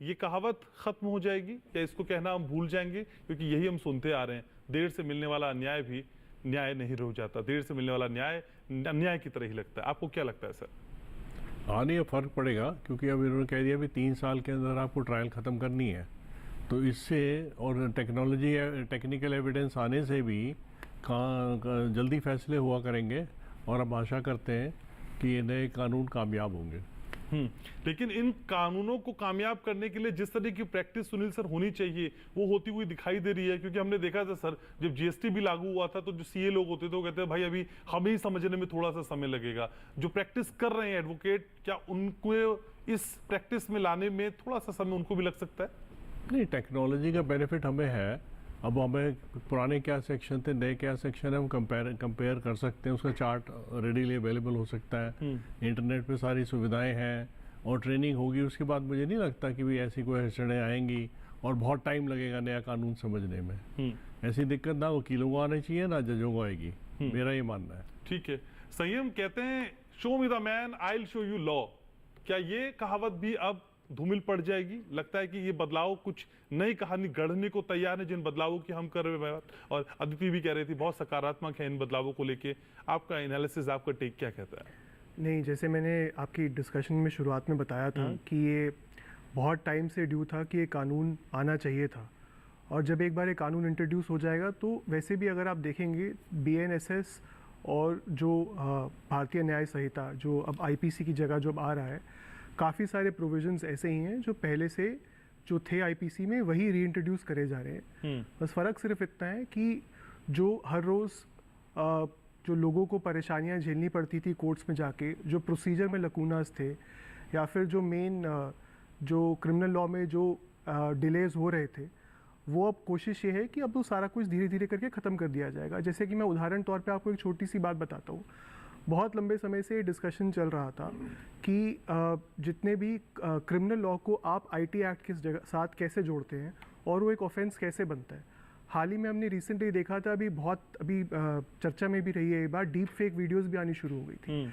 ये कहावत खत्म हो जाएगी या इसको कहना हम भूल जाएंगे? क्योंकि यही हम सुनते आ रहे हैं, देर से मिलने वाला अन्याय भी न्याय नहीं रह जाता, देर से मिलने वाला न्याय अन्याय की तरह ही लगता है। आपको क्या लगता है सर? हाँ, नहीं, फर्क पड़ेगा क्योंकि अब इन्होंने कह दिया भी 3 साल के अंदर आपको ट्रायल ख़त्म करनी है, तो इससे और टेक्निकल एविडेंस आने से भी जल्दी फैसले हुआ करेंगे, और अब आशा करते हैं कि ये नए कानून कामयाब होंगे। लेकिन इन कानूनों को कामयाब करने के लिए जिस तरह की प्रैक्टिस सुनील सर होनी चाहिए वो होती हुई दिखाई दे रही है। क्योंकि हमने देखा था सर, जब जीएसटी भी लागू हुआ था तो जो सीए लोग होते थे वो कहते हैं भाई अभी हमें ही समझने में थोड़ा सा समय लगेगा। जो प्रैक्टिस कर रहे हैं एडवोकेट, क्या उनको इस प्रैक्टिस में लाने में थोड़ा सा समय उनको भी लग सकता है? नहीं, टेक्नोलॉजी का बेनिफिट हमें है। अब हमें पुराने क्या सेक्शन थे, नए क्या सेक्शन है, हम कंपेयर कर सकते हैं। उसका चार्ट रेडीली अवेलेबल हो सकता है, इंटरनेट पे सारी सुविधाएं हैं, और ट्रेनिंग होगी। उसके बाद मुझे नहीं लगता कि भी ऐसी कोई अड़चनें आएंगी और बहुत टाइम लगेगा नया कानून समझने में। ऐसी दिक्कत ना वकीलों को आनी चाहिए ना जजों को आएगी, मेरा ये मानना है। ठीक है। संयम कहते हैं show me the man I will show you law. क्या ये कहावत भी अब धूमिल पड़ जाएगी? लगता है कि ये बदलाव कुछ नई कहानी गढ़ने को तैयार है, जिन बदलावों की हम कर रहे हैं। और अदिति भी कह रही थी बहुत सकारात्मक है इन बदलावों को लेके। आपका एनालिसिस, आपका टेक क्या कहता है? नहीं, जैसे मैंने आपकी डिस्कशन में शुरुआत में बताया था कि ये बहुत टाइम से ड्यू था कि ये कानून आना चाहिए था, और जब एक बार ये कानून इंट्रोड्यूस हो जाएगा तो वैसे भी अगर आप देखेंगे बीएनएसएस और जो भारतीय न्याय संहिता जो अब आईपीसी की जगह जो अब आ रहा है, काफ़ी सारे प्रोविजंस ऐसे ही हैं जो पहले से जो थे आईपीसी में वही रीइंट्रोड्यूस करे जा रहे हैं। बस फ़र्क सिर्फ इतना है कि जो हर रोज़ जो लोगों को परेशानियां झेलनी पड़ती थी कोर्ट्स में जाके, जो प्रोसीजर में लकूनास थे, या फिर जो मेन जो क्रिमिनल लॉ में जो डिलेज हो रहे थे, वो अब कोशिश ये है कि अब वो सारा कुछ धीरे धीरे करके ख़त्म कर दिया जाएगा। जैसे कि मैं उदाहरण तौर पे आपको एक छोटी सी बात बताता हूँ। बहुत लंबे समय से डिस्कशन चल रहा था कि जितने भी क्रिमिनल लॉ को आप आईटी एक्ट के साथ कैसे जोड़ते हैं और वो एक ऑफेंस कैसे बनता है। हाल ही में हमने रिसेंटली देखा था, अभी चर्चा में भी रही है, एक बार डीप फेक वीडियोस भी आनी शुरू हो गई थी।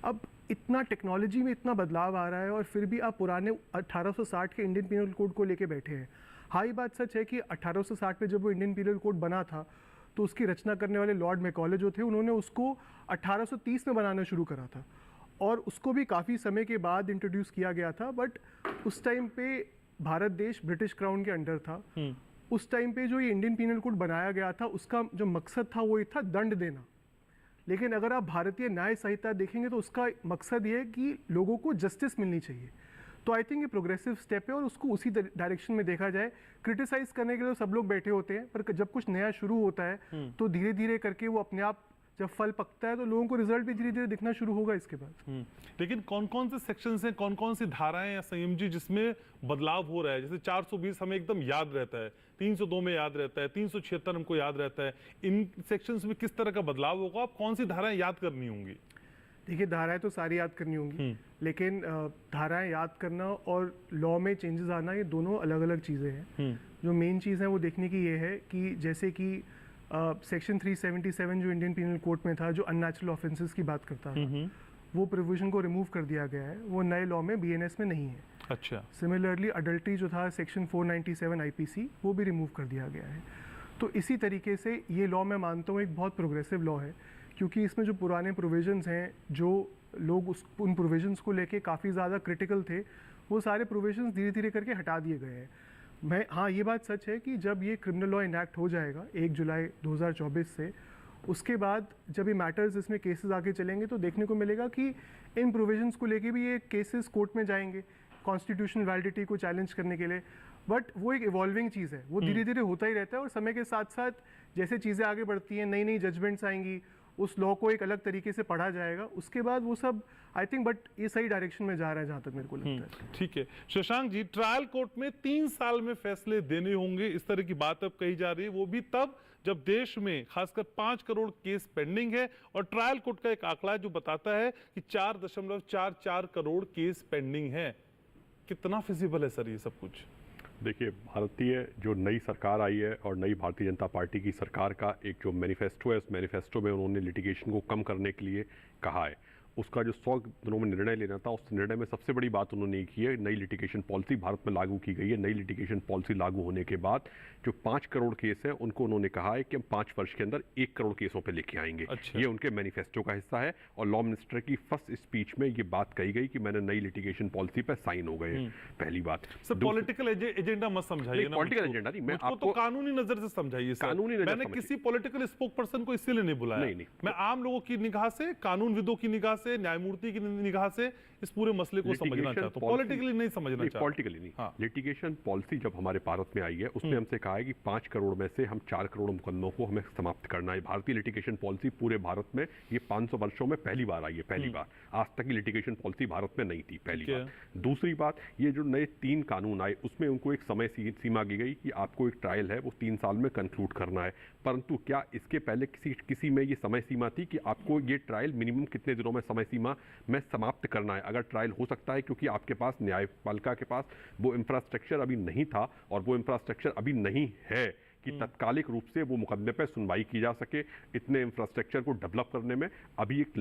अब इतना टेक्नोलॉजी में इतना बदलाव आ रहा है और फिर भी आप पुराने 1860 के इंडियन पीनल कोड को लेके बैठे हैं। हाँ, ये बात सच है कि 1860 में जब वो इंडियन पीनल कोड बना था तो उसकी रचना करने वाले लॉर्ड मैकॉले जो थे, उन्होंने उसको 1830 में बनाना शुरू करा था, और उसको भी काफ़ी समय के बाद इंट्रोड्यूस किया गया था। बट उस टाइम पे भारत देश ब्रिटिश क्राउन के अंडर था। उस टाइम पे जो ये इंडियन पीनल कोड बनाया गया था, उसका जो मकसद था वो ये था दंड देना। लेकिन अगर आप भारतीय न्याय संहिता देखेंगे तो उसका मकसद ये है कि लोगों को जस्टिस मिलनी चाहिए। तो आई थिंक ये प्रोग्रेसिव स्टेप है और उसको उसी डायरेक्शन में देखा जाए। क्रिटिसाइज करने के लिए सब लोग बैठे होते हैं, पर जब कुछ नया शुरू होता है तो धीरे धीरे करके वो अपने आप जब फल पकता है तो लोगों को रिजल्ट भी धीरे धीरे दिखना शुरू होगा इसके बाद। लेकिन कौन कौन से सेक्शंस हैं, कौन कौन सी धाराएं या संयम जी जिसमें बदलाव हो रहा है? जैसे 420 हमें एकदम याद रहता है, 302 में याद रहता है, 376 हमको याद रहता है। इन सेक्शंस में किस तरह का बदलाव होगा? आप कौन सी धाराएं याद करनी होंगी? देखिए, धाराएं तो सारी याद करनी होंगी, लेकिन धाराएं याद करना और लॉ में चेंजेस आना, ये दोनों अलग अलग चीज़ें हैं। जो मेन चीज़ है वो देखने की ये है कि जैसे कि सेक्शन 377 जो इंडियन पीनल कोड में था, जो अननेचुरल ऑफेंसेस की बात करता है, वो प्रोविजन को रिमूव कर दिया गया है। वो नए लॉ में बीएनएस में नहीं है। अच्छा। सिमिलरली अडल्ट्री जो था सेक्शन 497 आईपीसी, वो भी रिमूव कर दिया गया है। तो इसी तरीके से ये लॉ मैं मानता हूँ एक बहुत प्रोग्रेसिव लॉ है, क्योंकि इसमें जो पुराने प्रोविजंस हैं, जो लोग उन प्रोविजंस को लेके काफ़ी ज़्यादा क्रिटिकल थे, वो सारे प्रोविजंस धीरे धीरे करके हटा दिए गए हैं। हाँ, ये बात सच है कि जब ये क्रिमिनल लॉ इनैक्ट हो जाएगा 1 जुलाई 2024 से, उसके बाद जब ये मैटर्स इसमें केसेस आगे चलेंगे तो देखने को मिलेगा कि इन प्रोविजंस को लेके भी ये केसेस कोर्ट में जाएंगे कॉन्स्टिट्यूशनल वैलिडिटी को चैलेंज करने के लिए। बट वो एक इवॉल्विंग चीज़ है, वो धीरे धीरे होता ही रहता है, और समय के साथ साथ जैसे चीज़ें आगे बढ़ती हैं, नई नई जजमेंट्स आएंगी, उस लॉ को एक अलग तरीके से पढ़ा जाएगा, उसके बाद वो सब आई थिंक, बट ये सही डायरेक्शन में जा रहा है जहां तक मेरे को लगता है। ठीक है शशांक जी, ट्रायल कोर्ट में 3 साल में फैसले देने होंगे, इस तरह की बात अब कही जा रही है, वो भी तब जब देश में खासकर 5 करोड़ केस पेंडिंग है और ट्रायल कोर्ट का एक आंकड़ा है जो बताता है कि 4.44 करोड़ केस पेंडिंग है। कितना फिजिबल है सर ये सब कुछ? देखिए, भारतीय जो नई सरकार आई है और नई भारतीय जनता पार्टी की सरकार का एक जो मैनिफेस्टो है, उस मैनिफेस्टो में उन्होंने लिटिगेशन को कम करने के लिए कहा है। उसका जो 100 दिनों में निर्णय लेना था, उस निर्णय में सबसे बड़ी बात उन्होंने की है, नई लिटिगेशन पॉलिसी भारत में लागू की गई है। नई लिटिगेशन पॉलिसी लागू होने के बाद जो 5 करोड़ केस हैं उनको उन्होंने कहा है कि हम 5 वर्ष के अंदर 1 करोड़ केसों पे लेके आएंगे। अच्छा। ये उनके मैनिफेस्टो का हिस्सा है और लॉ मिनिस्टर की फर्स्ट स्पीच में ये बात कही गई कि मैंने नई लिटिगेशन पॉलिसी पे साइन हो गए। पहली बात। सर, पॉलिटिकल एजेंडा मत समझाइए ना। पॉलिटिकल एजेंडा नहीं, मैं आपको तो कानूनी नजर से समझाइए सर। कानूनी नजर मैंने किसी पॉलिटिकल स्पोक पर्सन को इसीलिए नहीं बुलाया। नहीं। मैं आम लोगों की निगाह से, कानूनविदों की निगाह से, न्यायमूर्ति की निगाह से इस पूरे मसले को समझना चाहता हूं, पॉलिटिकली नहीं समझना चाहता। पॉलिटिकली नहीं, हाँ। लिटिगेशन पॉलिसी जब हमारे भारत में आई है उसने हमसे कहा है कि 5 करोड़ में से हम 4 करोड़ मुकदमों को हमें समाप्त करना है। भारतीय लिटिगेशन पॉलिसी पूरे भारत में ये 500 वर्षों में पहली बार आई है, पहली बार। आज तक की लिटिगेशन पॉलिसी भारत में नहीं थी, पहली बार। दूसरी बात, ये जो नए 3 कानून आए उसमें उनको एक समय सीमा की गई कि आपको एक ट्रायल है वो 3 साल में कंक्लूड करना है। परंतु क्या इसके पहले किसी में ये समय सीमा थी कि आपको ये ट्रायल मिनिमम कितने दिनों में समय सीमा में समाप्त करना है? अगर ट्रायल हो सकता है, क्योंकि आपके पास न्यायपालिका के पास वो इंफ्रास्ट्रक्चर अभी नहीं था और वो इंफ्रास्ट्रक्चर अभी नहीं है कि तत्कालिक रूप से वो मुकदमे पर सुनवाई की जा सके। इतने इंफ्रास्ट्रक्चर को डेवलप करने में अभी एक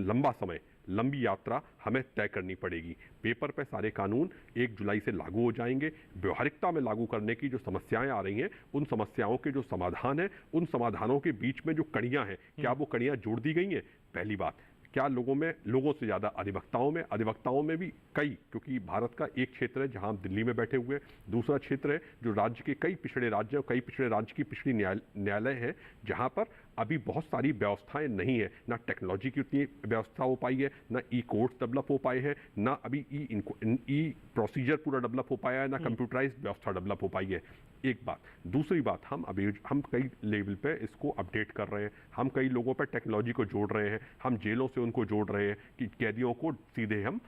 लंबी यात्रा हमें तय करनी पड़ेगी। पेपर पे सारे कानून 1 जुलाई से लागू हो जाएंगे। व्यवहारिकता में लागू करने की जो समस्याएं आ रही हैं, उन समस्याओं के जो समाधान हैं, उन समाधानों के बीच में जो कड़ियां हैं, क्या वो कड़ियां जोड़ दी गई हैं? पहली बात, क्या लोगों से ज़्यादा अधिवक्ताओं में भी कई, क्योंकि भारत का एक क्षेत्र है जहां हम दिल्ली में बैठे हुए हैं, दूसरा क्षेत्र है जो राज्य के कई पिछड़े राज्य और कई पिछड़े राज्य की पिछड़ी न्यायालय है जहां पर अभी बहुत सारी व्यवस्थाएं नहीं है। ना टेक्नोलॉजी की उतनी व्यवस्था हो पाई है, ना ई कोर्ट डेवलप हो पाए हैं, ना अभी ई प्रोसीजर पूरा डेवलप हो पाया है, ना कंप्यूटराइज्ड व्यवस्था डेवलप हो पाई है। एक बात। दूसरी बात, हम कई लेवल पे इसको अपडेट कर रहे हैं, हम कई लोगों पर टेक्नोलॉजी को जोड़ रहे हैं, हम जेलों से उनको जोड़ रहे हैं कि कैदियों को सीधे हम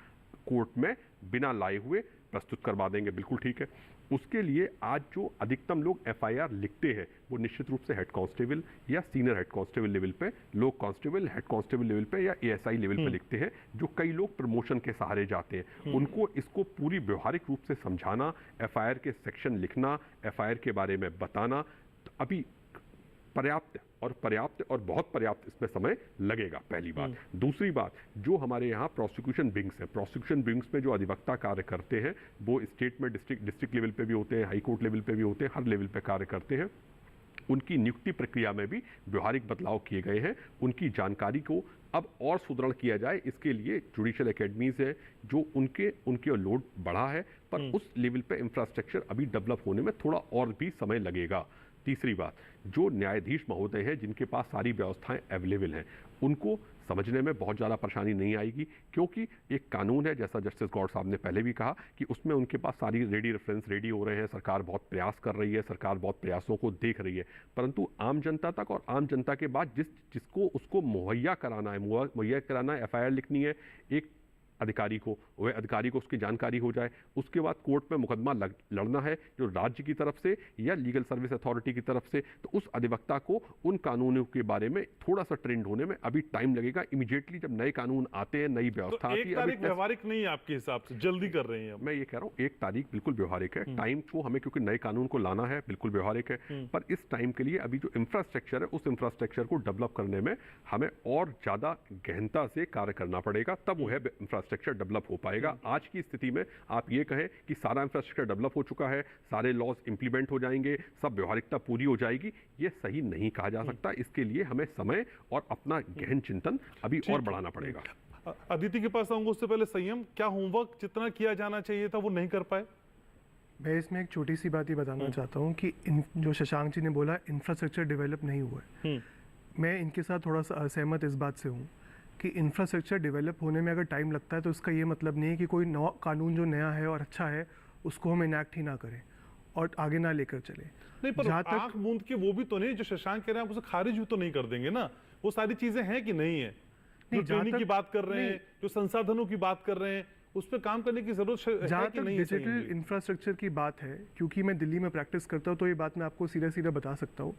कोर्ट में बिना लाए हुए प्रस्तुत करवा देंगे। बिल्कुल ठीक है। उसके लिए आज जो अधिकतम लोग एफआईआर लिखते हैं वो निश्चित रूप से हेड कांस्टेबल या सीनियर हेड कांस्टेबल लेवल पे, लोग कांस्टेबल हेड कांस्टेबल लेवल पे या एएसआई लेवल पे लिखते हैं। जो कई लोग प्रमोशन के सहारे जाते हैं, उनको इसको पूरी व्यवहारिक रूप से समझाना, एफआईआर के सेक्शन लिखना, एफआईआर के बारे में बताना, तो अभी पर्याप्त और बहुत पर्याप्त इसमें समय लगेगा, पहली बात। दूसरी बात, जो हमारे यहाँ प्रोसिक्यूशन विंग्स हैं, प्रोसिक्यूशन विंग्स में जो अधिवक्ता कार्य करते हैं वो स्टेट में डिस्ट्रिक्ट लेवल पे भी होते हैं, हाई कोर्ट लेवल पे भी होते हैं, हर लेवल पे कार्य करते हैं। उनकी नियुक्ति प्रक्रिया में भी व्यवहारिक बदलाव किए गए हैं। उनकी जानकारी को अब और सुदृढ़ किया जाए, इसके लिए जुडिशियल एकेडमीज है जो उनके लोड बढ़ा है, पर उस लेवल पे इंफ्रास्ट्रक्चर अभी डेवलप होने में थोड़ा और भी समय लगेगा। तीसरी बात, जो न्यायाधीश महोदय हैं जिनके पास सारी व्यवस्थाएं अवेलेबल हैं, उनको समझने में बहुत ज़्यादा परेशानी नहीं आएगी, क्योंकि एक कानून है, जैसा जस्टिस गौड़ साहब ने पहले भी कहा, कि उसमें उनके पास सारी रेफरेंस रेडी हो रहे हैं। सरकार बहुत प्रयास कर रही है, सरकार बहुत प्रयासों को देख रही है, परंतु आम जनता तक और आम जनता के बाद जिसको उसको मुहैया कराना है, एफआईआर लिखनी है एक अधिकारी को, वह अधिकारी को उसकी जानकारी हो जाए, उसके बाद कोर्ट में मुकदमा लड़ना है जो राज्य की तरफ से या लीगल सर्विस अथॉरिटी की तरफ से, तो उस अधिवक्ता को उन कानूनों के बारे में थोड़ा सा ट्रेंड होने में अभी टाइम लगेगा। इमीडिएटली जब नए कानून आते हैं, नई व्यवस्था आती है। 1 तारीख व्यवहारिक नहीं है आपके हिसाब से, जल्दी कर रहे हैं? मैं ये कह रहा हूँ 1 तारीख बिल्कुल व्यवहारिक है। टाइम को हमें, क्योंकि नए कानून को लाना है, बिल्कुल व्यवहारिक है, पर इस टाइम के लिए अभी जो इंफ्रास्ट्रक्चर है उस इंफ्रास्ट्रक्चर को डेवलप करने में हमें और ज्यादा गहनता से कार्य करना पड़ेगा, तब वो है इंफ्रास्ट्रक्चर डेवलप हो पाएगा। आज की स्थिति में आप ये कहें कि सारा इंफ्रास्ट्रक्चर डेवलप हो चुका है, सारे लॉज इंप्लीमेंट हो जाएंगे, सब व्यवहारिकता पूरी हो जाएगी, ये सही नहीं कहा जा सकता। इसके लिए हमें समय और अपना गहन चिंतन अभी और बढ़ाना पड़ेगा। अदिति के पास आऊंगा, उससे पहले संयम, क्या होमवर्क जितना किया जाना चाहिए था वो नहीं कर पाए? मैं इसमें एक छोटी सी बात ही बताना चाहता हूँ कि जो शशांक जी ने बोला इंफ्रास्ट्रक्चर डेवलप नहीं हुआ है, मैं इनके साथ थोड़ा सा असहमत इस बात से हूँ कि इंफ्रास्ट्रक्चर डेवलप होने में अगर टाइम लगता है तो इसका ये मतलब नहीं है कि कोई नया कानून जो नया है और अच्छा है उसको हम इनैक्ट ही ना करें और आगे ना लेकर चले। नहीं, पर आंख मूंद के वो भी तो नहीं, जो शशांक कह रहे हैं आप उसे खारिज भी तो नहीं कर देंगे ना? वो सारी चीजें हैं कि नहीं है? जो ट्रेनिंग की बात कर रहे हैं, जो संसाधनों की बात कर रहे हैं, उस पर काम करने की जरूरत है कि नहीं? डिजिटल इंफ्रास्ट्रक्चर की बात है, क्योंकि मैं दिल्ली में प्रैक्टिस करता हूँ तो ये बात मैं आपको सीधा बता सकता हूँ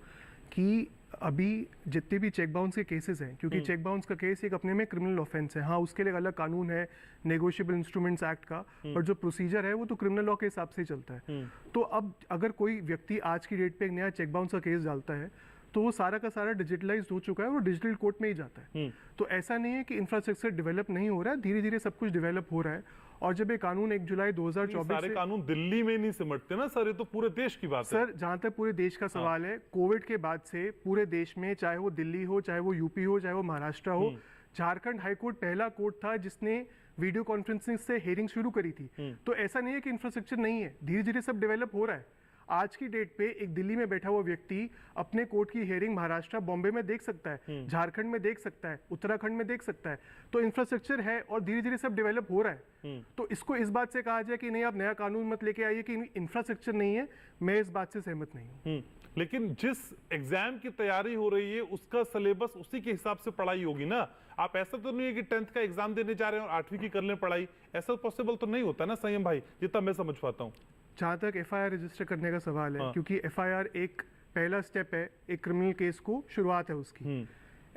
कि अभी जितने भी चेक बाउंस के केसेस हैं, क्योंकि चेक बाउंस का केस एक अपने में क्रिमिनल ऑफेंस है, हाँ उसके लिए अलग कानून है नेगोशिएबल इंस्ट्रूमेंट्स एक्ट का, पर जो प्रोसीजर है वो तो क्रिमिनल लॉ के हिसाब से ही चलता है। तो अब अगर कोई व्यक्ति आज की डेट पे एक नया चेक बाउंस का केस डालता है तो वो सारा का सारा डिजिटलाइज हो चुका है, वो डिजिटल कोर्ट में ही जाता है। तो ऐसा नहीं है कि इंफ्रास्ट्रक्चर डेवलप नहीं हो रहा है, धीरे धीरे सब कुछ डेवलप हो रहा है। और जब ये कानून 1 जुलाई 2024 सारे कानून दिल्ली में नहीं सिमटते ना सर, ये तो पूरे देश की बात है सर। जहां तक पूरे देश का सवाल है, कोविड के बाद से पूरे देश में, चाहे वो दिल्ली हो, चाहे वो यूपी हो, चाहे वो महाराष्ट्र हो, झारखंड हाईकोर्ट पहला कोर्ट था जिसने वीडियो कॉन्फ्रेंसिंग से हियरिंग शुरू करी थी। तो ऐसा नहीं है कि इंफ्रास्ट्रक्चर नहीं है, धीरे धीरे सब डेवलप हो रहा है। आज की डेट पे एक दिल्ली में बैठा हुआ व्यक्ति अपने कोर्ट की हियरिंग महाराष्ट्र, बॉम्बे में देख सकता है, झारखंड में देख सकता है, उत्तराखंड में देख सकता है। तो इंफ्रास्ट्रक्चर है और धीरे धीरे सब डेवलप हो रहा है। तो इसको इस बात से कहा जाए कि नहीं आप नया कानून मत लेके आइए कि इंफ्रास्ट्रक्चर नहीं है, मैं इस बात से सहमत नहीं हूँ। लेकिन जिस एग्जाम की तैयारी हो रही है उसका सिलेबस उसी के हिसाब से पढ़ाई होगी ना। आप ऐसा तो नहीं है कि 10th का एग्जाम देने जा रहे हैं और 8वीं की कर लें पढ़ाई, ऐसा पॉसिबल तो नहीं होता ना संयम भाई, जितना मैं समझ पाता हूँ। जहाँ तक FIR रजिस्टर करने का सवाल है, क्योंकि FIR एक पहला स्टेप है एक क्रिमिनल केस को, शुरुआत है उसकी।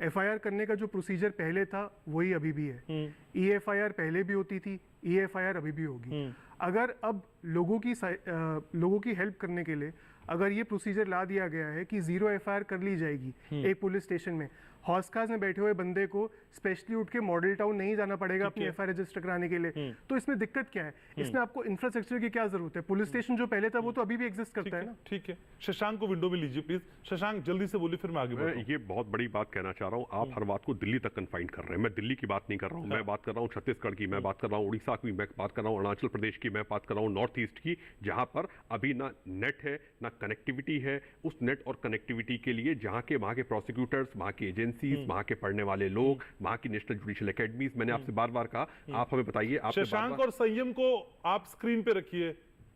FIR करने का जो प्रोसीजर पहले था वही अभी भी है। EFIR पहले भी होती थी, EFIR अभी भी होगी। अगर अब लोगों की हेल्प करने के लिए अगर ये प्रोसीजर ला दिया गया है कि 0 FIR कर ली जाएगी एक पुलिस स्टेशन में, हौसखास में बैठे हुए बंदे को स्पेशली उठ के मॉडल टाउन नहीं जाना पड़ेगा अपनी FIR रजिस्टर कराने के लिए, तो इसमें दिक्कत क्या है? इसमें आपको इंफ्रास्ट्रक्चर की क्या जरूरत है? पुलिस स्टेशन जो पहले था वो तो अभी भी एग्जिस्ट करता है ना। ठीक है, शशांक को विंडो में लीजिए प्लीज। शशांक जल्दी से बोलिए, फिर मैं आगे बढ़ूं। ये बहुत बड़ी बात कहना चाह रहा हूँ, आप हर बात को दिल्ली तक कन्फाइंड कर रहे हैं। मैं दिल्ली की बात नहीं कर रहा हूँ, मैं बात कर रहा हूँ छत्तीसगढ़ की, मैं बात कर रहा हूँ उड़ीसा की, मैं बात कर रहा हूँ अरुणाचल प्रदेश की, मैं बात कर रहा हूँ नॉर्थ ईस्ट की, जहां पर अभी ना नेट है ना कनेक्टिविटी है। उस नेट और कनेक्टिविटी के लिए वहां के प्रोसिक्यूटर्स, वहां की एजेंसीज, वहां के पढ़ने वाले लोग, वहां की नेशनल जुडिशियल एकेडमीज, मैंने आपसे बार बार कहा, आप हमें बताइए। शशांक और संयम को आप स्क्रीन पे रखिए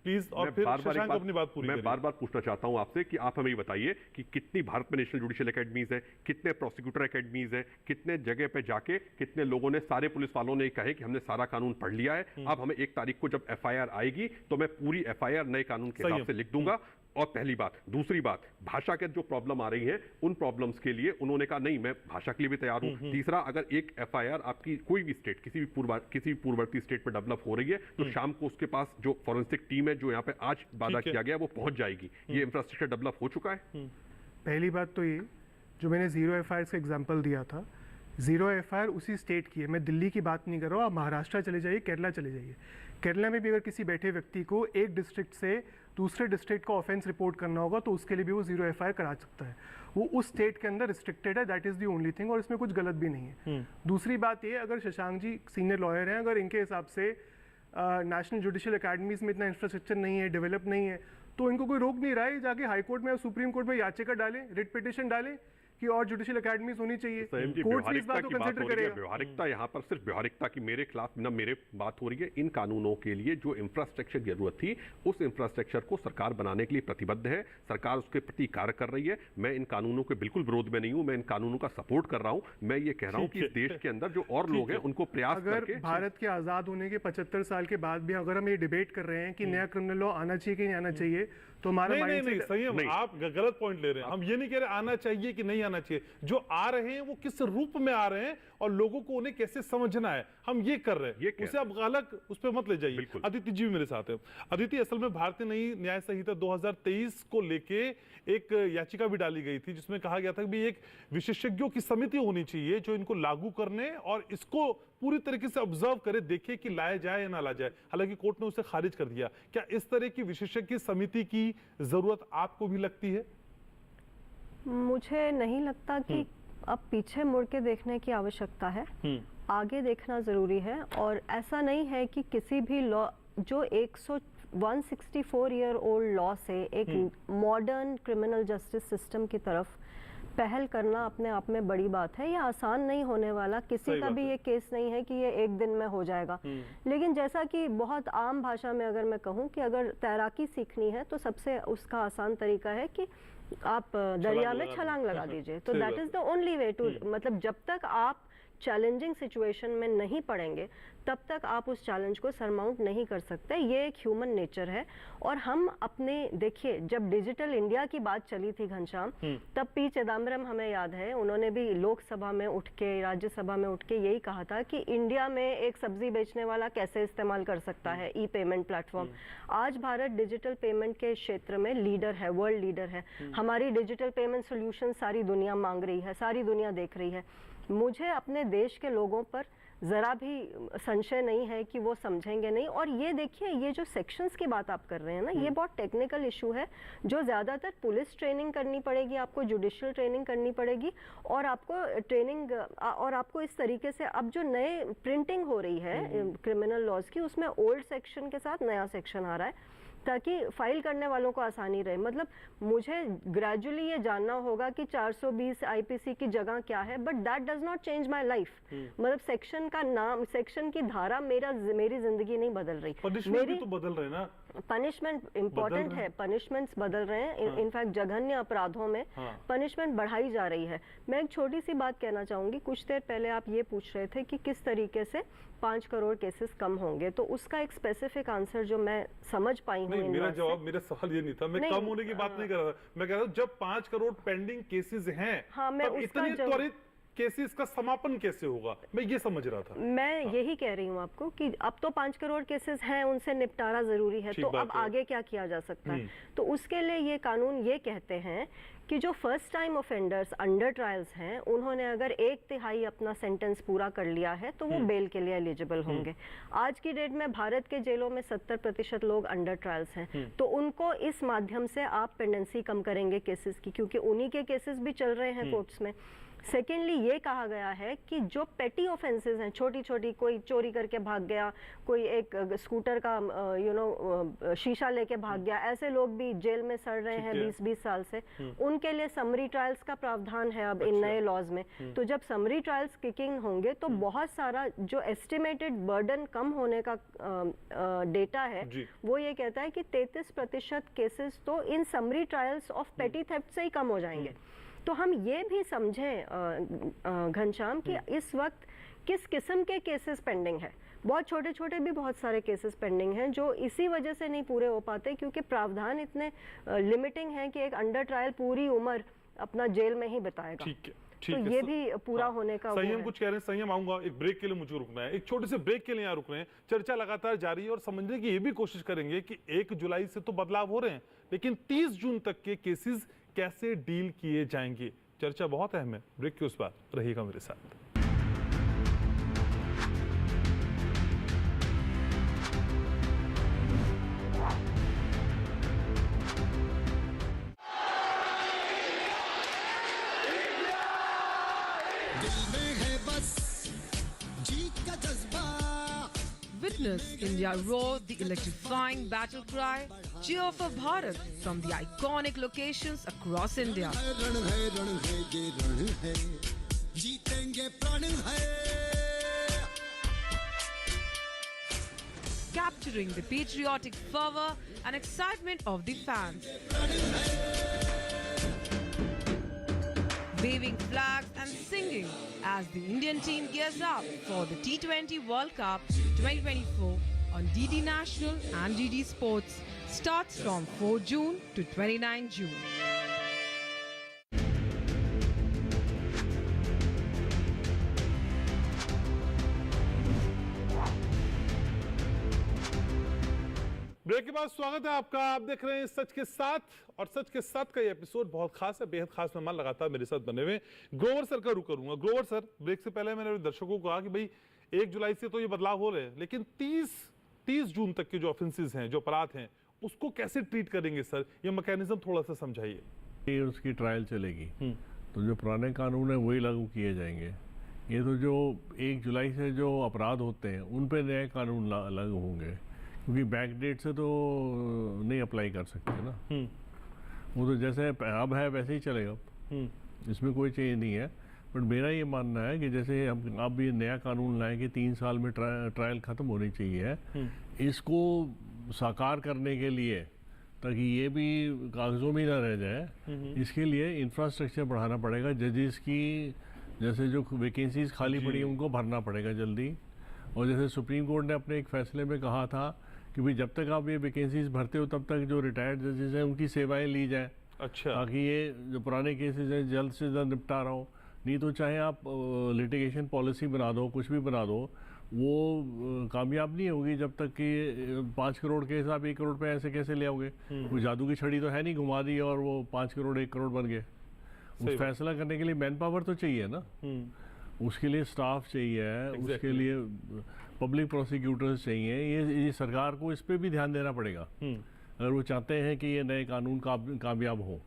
प्लीज, और फिर शशांक अपनी बात पूरी मैं बार बार पूछना चाहता हूं आपसे कि आप हमें ये बताइए कि कितनी भारत में नेशनल जुडिशियल एकेडमीज है, कितने प्रोसिक्यूटर एकेडमीज है, कितने जगह पे जाके कितने लोगों ने, सारे पुलिस वालों ने कहे कि हमने सारा कानून पढ़ लिया है, अब हमें 1 तारीख को जब FIR आएगी तो मैं पूरी FIR नए कानून के हिसाब से लिख दूंगा। और पहली बात, दूसरी बात, भाषा के जो प्रॉब्लम आ रही है उन प्रॉब्लम्स के लिए उन्होंने कहा नहीं मैं भाषा के लिए भी तैयार हूं। तीसरा, अगर एक FIR आपकी कोई भी स्टेट, किसी भी पूर्ववर्ती स्टेट पर डेवलप हो रही है तो शाम को उसके पास जो फॉरेंसिक टीम है जो यहाँ पे आज वादा किया गया वो पहुंच जाएगी। ये इंफ्रास्ट्रक्चर डेवलप हो चुका है। पहली बात तो ये जो मैंने 0 FIR का एग्जाम्पल दिया था, 0 FIR उसी स्टेट की है, मैं दिल्ली की बात नहीं कर रहा हूँ। आप महाराष्ट्र चले जाइए, केरला चले जाइए, केरला में भी अगर किसी बैठे व्यक्ति को एक डिस्ट्रिक्ट से दूसरे डिस्ट्रिक्ट का ऑफेंस रिपोर्ट करना होगा तो उसके लिए भी वो 0 FIR करा सकता है। वो उस स्टेट के अंदर रिस्ट्रिक्टेड है, that is the only thing, और इसमें कुछ गलत भी नहीं है। दूसरी बात ये, अगर शशांक जी सीनियर लॉयर हैं, अगर इनके हिसाब से नेशनल जुडिशियल एकेडमीज में इतना इंफ्रास्ट्रक्चर नहीं है, डेवलप नहीं है, तो इनको कोई रोक नहीं रहा है जाके हाई कोर्ट में और सुप्रीम कोर्ट में याचिका डालें, रिट पिटिशन डालें कि और जुडिशियल एकेडमीज होनी चाहिए। कोर्ट इस बात को कंसीडर करेगा। व्यवहारिकता यहाँ पर सिर्फ व्यवहारिकता की मेरे खिलाफ ना मेरे बात हो रही है। इन कानूनों के लिए जो इंफ्रास्ट्रक्चर की जरूरत थी उस इंफ्रास्ट्रक्चर को सरकार बनाने के लिए प्रतिबद्ध है, सरकार उसके प्रति कार्य कर रही है। मैं इन कानूनों के बिल्कुल विरोध में नहीं हूं, मैं इन कानूनों का सपोर्ट कर रहा हूं। मैं ये कह रहा हूं कि इस देश के अंदर जो और लोग हैं उनको प्रयास अगर भारत के आजाद होने के 75 साल के बाद भी अगर हम ये डिबेट कर रहे हैं कि नया क्रिमिनल लॉ आना चाहिए कि नहीं आना चाहिए, तो हमारा नहीं, संयम, आप गलत पॉइंट ले रहे हैं। हम ये नहीं कह रहे आना चाहिए कि नहीं आना चाहिए, जो आ रहे हैं वो किस रूप में आ रहे हैं और लोगों को उन्हें कैसे समझना है, हम ये कर रहे हैं। उसे आप गलत उस पर मत ले जाइए। अदिति जी भी मेरे साथ है। अदिति, असल में भारतीय नई न्याय संहिता 2023 को लेके एक याचिका भी डाली गई थी जिसमें कहा गया था कि एक विशेषज्ञों की समिति होनी चाहिए जो इनको लागू करने और इसको पूरी तरीके से ऑब्जर्व करे, देखे कि लाया जाए या ना लाया जाए। हालांकि कोर्ट ने उसे खारिज कर दिया। क्या इस तरह की विशेषज्ञ समिति की जरूरत आपको भी लगती है? मुझे नहीं लगता कि अब पीछे मुड़ के देखने की आवश्यकता है, आगे देखना जरूरी है। और ऐसा नहीं है कि किसी भी लॉ जो 164 ईयर ओल्ड लॉ से एक मॉडर्न क्रिमिनल जस्टिस सिस्टम की तरफ पहल करना अपने आप में बड़ी बात है। ये आसान नहीं होने वाला, किसी का भी ये केस नहीं है कि ये एक दिन में हो जाएगा। लेकिन जैसा कि बहुत आम भाषा में अगर मैं कहूँ कि अगर तैराकी सीखनी है तो सबसे उसका आसान तरीका है कि आप दरिया में छलांग लगा दीजिए। तो that is the only way to, मतलब जब तक आप चैलेंजिंग सिचुएशन में नहीं पड़ेंगे तब तक आप उस चैलेंज को सरमाउंट नहीं कर सकते। ये एक ह्यूमन नेचर है। और हम अपने, देखिए, जब डिजिटल इंडिया की बात चली थी घनश्याम, तब पी चिदम्बरम, हमें याद है, उन्होंने भी लोकसभा में उठ के, राज्यसभा में उठ के यही कहा था कि इंडिया में एक सब्जी बेचने वाला कैसे इस्तेमाल कर सकता है ई पेमेंट प्लेटफॉर्म। आज भारत डिजिटल पेमेंट के क्षेत्र में लीडर है, वर्ल्ड लीडर है। हमारी डिजिटल पेमेंट सोल्यूशन सारी दुनिया मांग रही है, सारी दुनिया देख रही है। मुझे अपने देश के लोगों पर ज़रा भी संशय नहीं है कि वो समझेंगे नहीं। और ये देखिए, ये जो सेक्शंस की बात आप कर रहे हैं ना, ये बहुत टेक्निकल इशू है जो ज़्यादातर पुलिस ट्रेनिंग करनी पड़ेगी, आपको जुडिशियल ट्रेनिंग करनी पड़ेगी, और आपको ट्रेनिंग, और आपको इस तरीके से, अब जो नए प्रिंटिंग हो रही है क्रिमिनल लॉज की, उसमें ओल्ड सेक्शन के साथ नया सेक्शन आ रहा है ताकि फाइल करने वालों को आसानी रहे। मतलब मुझे ग्रेजुअली ये जानना होगा कि 420 आईपीसी की जगह क्या है, but that does not change my life. मतलब सेक्शन का नाम, सेक्शन की धारा मेरी जिंदगी नहीं बदल रही। मेरी तो बदल रहे ना, पनिशमेंट इंपॉर्टेंट है, पनिशमेंट्स बदल रहे हैं। इनफैक्ट जघन्य अपराधों में पनिशमेंट बढ़ाई जा रही है। मैं एक छोटी सी बात कहना चाहूंगी, कुछ देर पहले आप ये पूछ रहे थे कि किस तरीके से 5 करोड़ केसेस कम होंगे, तो उसका एक स्पेसिफिक आंसर जो मैं समझ पाई हूँ। नहीं, मेरा जवाब, मेरा सवाल ये नहीं था, मैं कम होने की बात नहीं कर रहा था। मैं कह रहा हूँ जब 5 करोड़ पेंडिंग केसेस हैं, तब इतने त्वरित केसेस का समापन कैसे होगा, मैं ये समझ रहा था। मैं यही कह रही हूँ आपको कि अब तो 5 करोड़ केसेस हैं, उनसे निपटारा जरूरी है, तो अब आगे क्या किया जा सकता है। तो उसके लिए ये कानून ये कहते हैं कि जो first time offenders under trials हैं, उन्होंने अगर 1/3 अपना सेंटेंस पूरा कर लिया है तो वो बेल के लिए एलिजिबल होंगे। आज की डेट में भारत के जेलों में 70% लोग अंडर ट्रायल्स हैं, तो उनको इस माध्यम से आप पेंडेंसी कम करेंगे केसेस की, क्योंकि उन्हीं के केसेस भी चल रहे हैं कोर्ट्स में। सेकेंडली ये कहा गया है कि जो पेटी ऑफेंसेस हैं, छोटी छोटी, कोई चोरी करके भाग गया, कोई एक स्कूटर का शीशा लेके भाग गया, ऐसे लोग भी जेल में सड़ रहे हैं 20-20 साल से, उनके लिए समरी ट्रायल्स का प्रावधान है अब इन नए लॉज में। तो जब समरी ट्रायल्स किकिंग होंगे तो बहुत सारा जो एस्टिमेटेड बर्डन कम होने का डेटा है, वो ये कहता है कि 33% केसेस तो इन समरी ट्रायल्स ऑफ पेटी थेफ्ट से ही कम हो जाएंगे। तो हम ये भी समझें घनश्याम कि इस वक्त किस किस्म के केसेस पेंडिंग है। बहुत छोटे छोटे भी बहुत सारे केसेस पेंडिंग हैं जो इसी वजह से नहीं पूरे हो पाते, क्योंकि प्रावधान इतने लिमिटिंग हैं कि एक अंडर ट्रायल पूरी उम्र अपना जेल में ही बिताएगा। ठीक है, तो ये भी पूरा होने का संयम कुछ कह रहे हैं, संयम आऊंगा। एक ब्रेक के लिए मुझे रुकना है, एक छोटे से ब्रेक के लिए यहाँ रुक रहे हैं। चर्चा लगातार जारी है और समझने की ये भी कोशिश करेंगे कि 1 जुलाई से तो बदलाव हो रहे हैं, लेकिन 30 जून तक के केसेस कैसे डील किए जाएंगे। चर्चा बहुत अहम है। ब्रेक के उस बार रहिएगा मेरे साथ। Witness India roar the electrifying battle cry, cheer for Bharat from the iconic locations across India. Capturing the patriotic fervor and excitement of the fans. Waving flags and singing as the Indian team gears up for the T20 World Cup 2024 on DD National and DD Sports starts from 4 June to 29 June. Break के बाद स्वागत है आपका। आप देख रहे हैं सच के साथ, और सच के साथ का ये एपिसोड बहुत खास है, बेहद खास मेहमान लगातार मेरे साथ बने हुए। ग्रोवर सर का रुख करूंगा। ग्रोवर सर, ब्रेक से पहले मैंने दर्शकों को कहा कि भाई 1 जुलाई से तो ये बदलाव हो रहे हैं, लेकिन 30 जून तक के जो ऑफेंसेस हैं, जो अपराध हैं, उसको कैसे ट्रीट करेंगे सर? ये मैकेनिज्म थोड़ा सा समझाइए। ये उसकी ट्रायल चलेगी, तो जो पुराने कानून है वही लागू किए जाएंगे। ये तो जो 1 जुलाई से जो अपराध होते हैं उन पे नए कानून लागू होंगे, क्योंकि बैक डेट से तो नहीं अप्लाई कर सकते ना। वो तो जैसे अब है वैसे ही चलेगा, इसमें कोई चेंज नहीं है। बट मेरा ये मानना है कि जैसे हम अब ये नया कानून लाए कि 3 साल में ट्रायल ख़त्म होनी चाहिए, इसको साकार करने के लिए, ताकि ये भी कागजों में ना रह जाए, इसके लिए इंफ्रास्ट्रक्चर बढ़ाना पड़ेगा। जजेस की जैसे जो वैकेंसीज खाली पड़ी हैं उनको भरना पड़ेगा जल्दी। और जैसे सुप्रीम कोर्ट ने अपने एक फैसले में कहा था कि भाई जब तक आप ये वैकेंसीज भरते हो तब तक जो रिटायर्ड जजेस हैं उनकी सेवाएं ली जाए। अच्छा। ताकि ये जो पुराने केसेस हैं जल्द से जल्द निपटारा हो। नहीं तो चाहे आप लिटिगेशन पॉलिसी बना दो, कुछ भी बना दो, वो कामयाब नहीं होगी जब तक कि 5 करोड़ के हिसाब 1 करोड़ पे ऐसे कैसे ले आओगे। वो जादू की छड़ी तो है नहीं, घुमा दी और वो 5 करोड़ 1 करोड़ बन गए। उस फैसला करने के लिए मैन पावर तो चाहिए ना, उसके लिए स्टाफ चाहिए, उसके लिए पब्लिक प्रोसिक्यूटर्स चाहिए। ये सरकार को इस पे भी ध्यान देना पड़ेगा अगर वो चाहते हैं कि ये नए कानून कामयाब हो।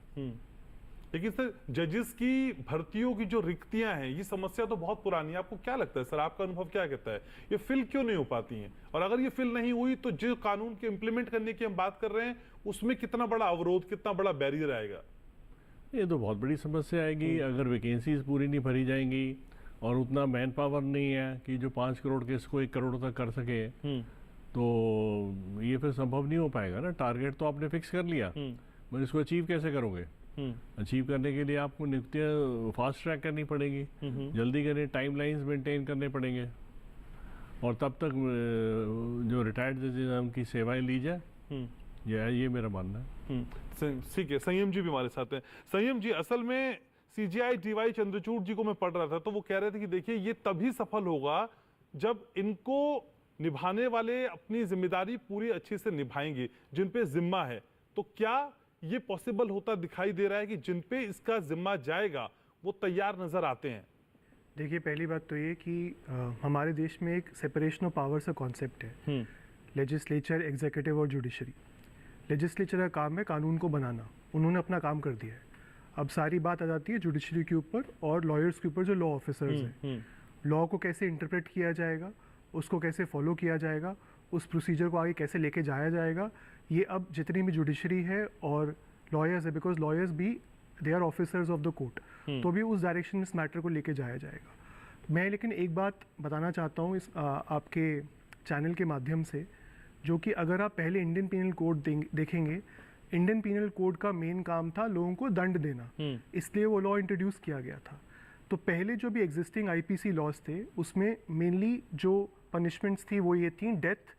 लेकिन सर, जजेस की भर्तियों की जो रिक्तियां हैं, ये समस्या तो बहुत पुरानी है। आपको क्या लगता है सर, आपका अनुभव क्या कहता है, ये फिल क्यों नहीं हो पाती हैं? और अगर ये फिल नहीं हुई तो जो कानून के इम्प्लीमेंट करने की हम बात कर रहे हैं, उसमें कितना बड़ा अवरोध, कितना बड़ा बैरियर आएगा? ये तो बहुत बड़ी समस्या आएगी अगर वैकेंसीज पूरी नहीं भरी जाएंगी और उतना मैन पावर नहीं है कि जो 5 करोड़ केस को 1 करोड़ तक कर सके, तो ये फिर संभव नहीं हो पाएगा ना। टारगेट तो आपने फिक्स कर लिया, मगर इसको अचीव कैसे करोगे? अचीव करने के लिए आपको नियुक्तियाँ फास्ट ट्रैक करनी पड़ेगी, जल्दी करनी, टाइमलाइंस मेंटेन करने पड़ेंगे, और तब तक जो रिटायर्ड जजेस हैं उनकी सेवाएं ली जाए। ये मेरा मानना है। ठीक है, संयम जी भी हमारे साथ हैं। संयम जी, असल में CJI DY चंद्रचूड़ जी को मैं पढ़ रहा था तो वो कह रहे थे कि देखिए ये तभी सफल होगा जब इनको निभाने वाले अपनी जिम्मेदारी पूरी अच्छे से निभाएंगे जिन पे जिम्मा है। तो क्या ये पॉसिबल होता दिखाई दे रहा है कि जिन पे इसका जिम्मा जाएगा वो तैयार नजर आते हैं? देखिए, पहली बात तो ये कि हमारे देश में एक सेपरेशन ऑफ पावर्स का कॉन्सेप्ट है, लेजिस्लेचर, एग्जीक्यूटिव और जुडिशरी। लेजिस्लेचर का काम है कानून को बनाना, उन्होंने अपना काम कर दिया है। अब सारी बात आ जाती है जुडिशरी के ऊपर और लॉयर्स के ऊपर, जो लॉ ऑफिसर्स हैं। लॉ को कैसे इंटरप्रेट किया जाएगा, उसको कैसे फॉलो किया जाएगा, उस प्रोसीजर को आगे कैसे लेके जाया जाएगा, ये अब जितनी भी जुडिशरी है और लॉयर्स है, बिकॉज लॉयर्स भी they are officers of the court, तो भी उस डायरेक्शन में इस मैटर को लेके जाया जाएगा। मैं लेकिन एक बात बताना चाहता हूँ इस आपके चैनल के माध्यम से, जो कि अगर आप पहले इंडियन पीनल कोड देखेंगे, इंडियन पीनल कोड का मेन काम था लोगों को दंड देना, इसलिए वो लॉ इंट्रोड्यूस किया गया था। तो पहले जो भी एग्जिस्टिंग IPC लॉज थे उसमें मेनली जो पनिशमेंट्स थी वो ये थी, डेथ,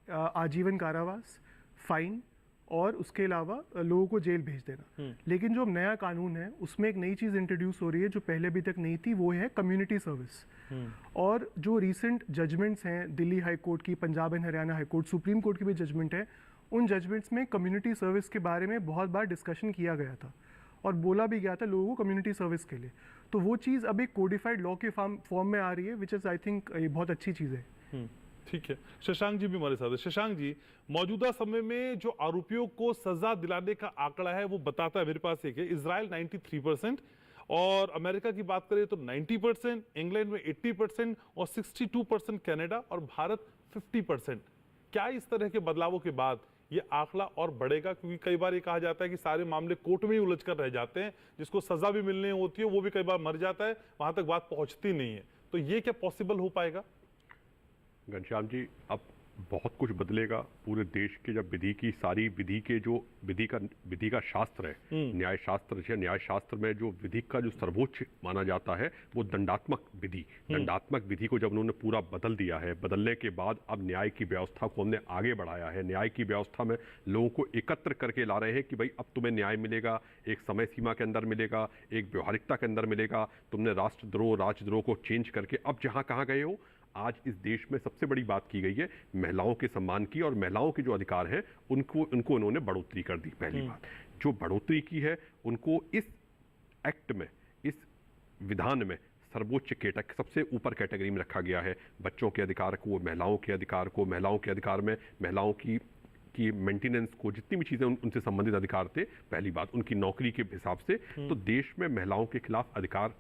आजीवन कारावास, फाइन, और उसके अलावा लोगों को जेल भेज देना। लेकिन जो नया कानून है उसमें एक नई चीज़ इंट्रोड्यूस हो रही है जो पहले अभी तक नहीं थी, वो है कम्युनिटी सर्विस। और जो रिसेंट जजमेंट्स हैं दिल्ली हाई कोर्ट की, Punjab and Haryana high court, supreme court की भी जजमेंट है, उन जजमेंट्स में कम्युनिटी सर्विस के बारे में बहुत बार डिस्कशन किया गया था और बोला भी गया था लोगों को कम्युनिटी सर्विस के लिए। तो वो चीज़ अब एक कोडिफाइड लॉ के फॉर्म में आ रही है, विच इज़ आई थिंक ये बहुत अच्छी चीज़ है। ठीक है, शशांक जी भी हमारे साथ है। शशांक जी, मौजूदा समय में जो आरोपियों को सजा दिलाने का आंकड़ा है वो बताता है, मेरे पास एक है, इजराइल 93% और अमेरिका की बात करें तो 90%, इंग्लैंड में 80% और 62% कनाडा और भारत 50%। क्या इस तरह के बदलावों के बाद ये आंकड़ा और बढ़ेगा? क्योंकि कई बार ये कहा जाता है कि सारे मामले कोर्ट में ही उलझ कर रह जाते हैं, जिसको सजा भी मिलनी होती है वो भी कई बार मर जाता है, वहां तक बात पहुंचती नहीं है। तो ये क्या पॉसिबल हो पाएगा? घनश्याम जी, अब बहुत कुछ बदलेगा पूरे देश के, जब विधि की सारी विधि के जो विधि का शास्त्र है, न्याय शास्त्र है, न्याय शास्त्र में जो विधि का जो सर्वोच्च माना जाता है वो दंडात्मक विधि, दंडात्मक विधि को जब उन्होंने पूरा बदल दिया है, बदलने के बाद अब न्याय की व्यवस्था को हमने आगे बढ़ाया है। न्याय की व्यवस्था में लोगों को एकत्र करके ला रहे हैं कि भाई अब तुम्हें न्याय मिलेगा, एक समय सीमा के अंदर मिलेगा, एक व्यवहारिकता के अंदर मिलेगा। तुमने राष्ट्रद्रोह, राजद्रोह को चेंज करके अब जहाँ कहाँ गए हो, आज इस देश में सबसे बड़ी बात की गई है महिलाओं के सम्मान की, और महिलाओं के जो अधिकार हैं उनको उन्होंने बढ़ोतरी कर दी। पहली बात जो बढ़ोतरी की है, उनको इस एक्ट में, इस विधान में सर्वोच्च सबसे ऊपर कैटेगरी में रखा गया है। बच्चों के अधिकार को, महिलाओं के अधिकार को, महिलाओं के अधिकार में महिलाओं की मेंटेनेंस को, जितनी भी चीज़ें उनसे संबंधित अधिकार थे, पहली बात उनकी नौकरी के हिसाब से, तो देश में महिलाओं के खिलाफ अधिकार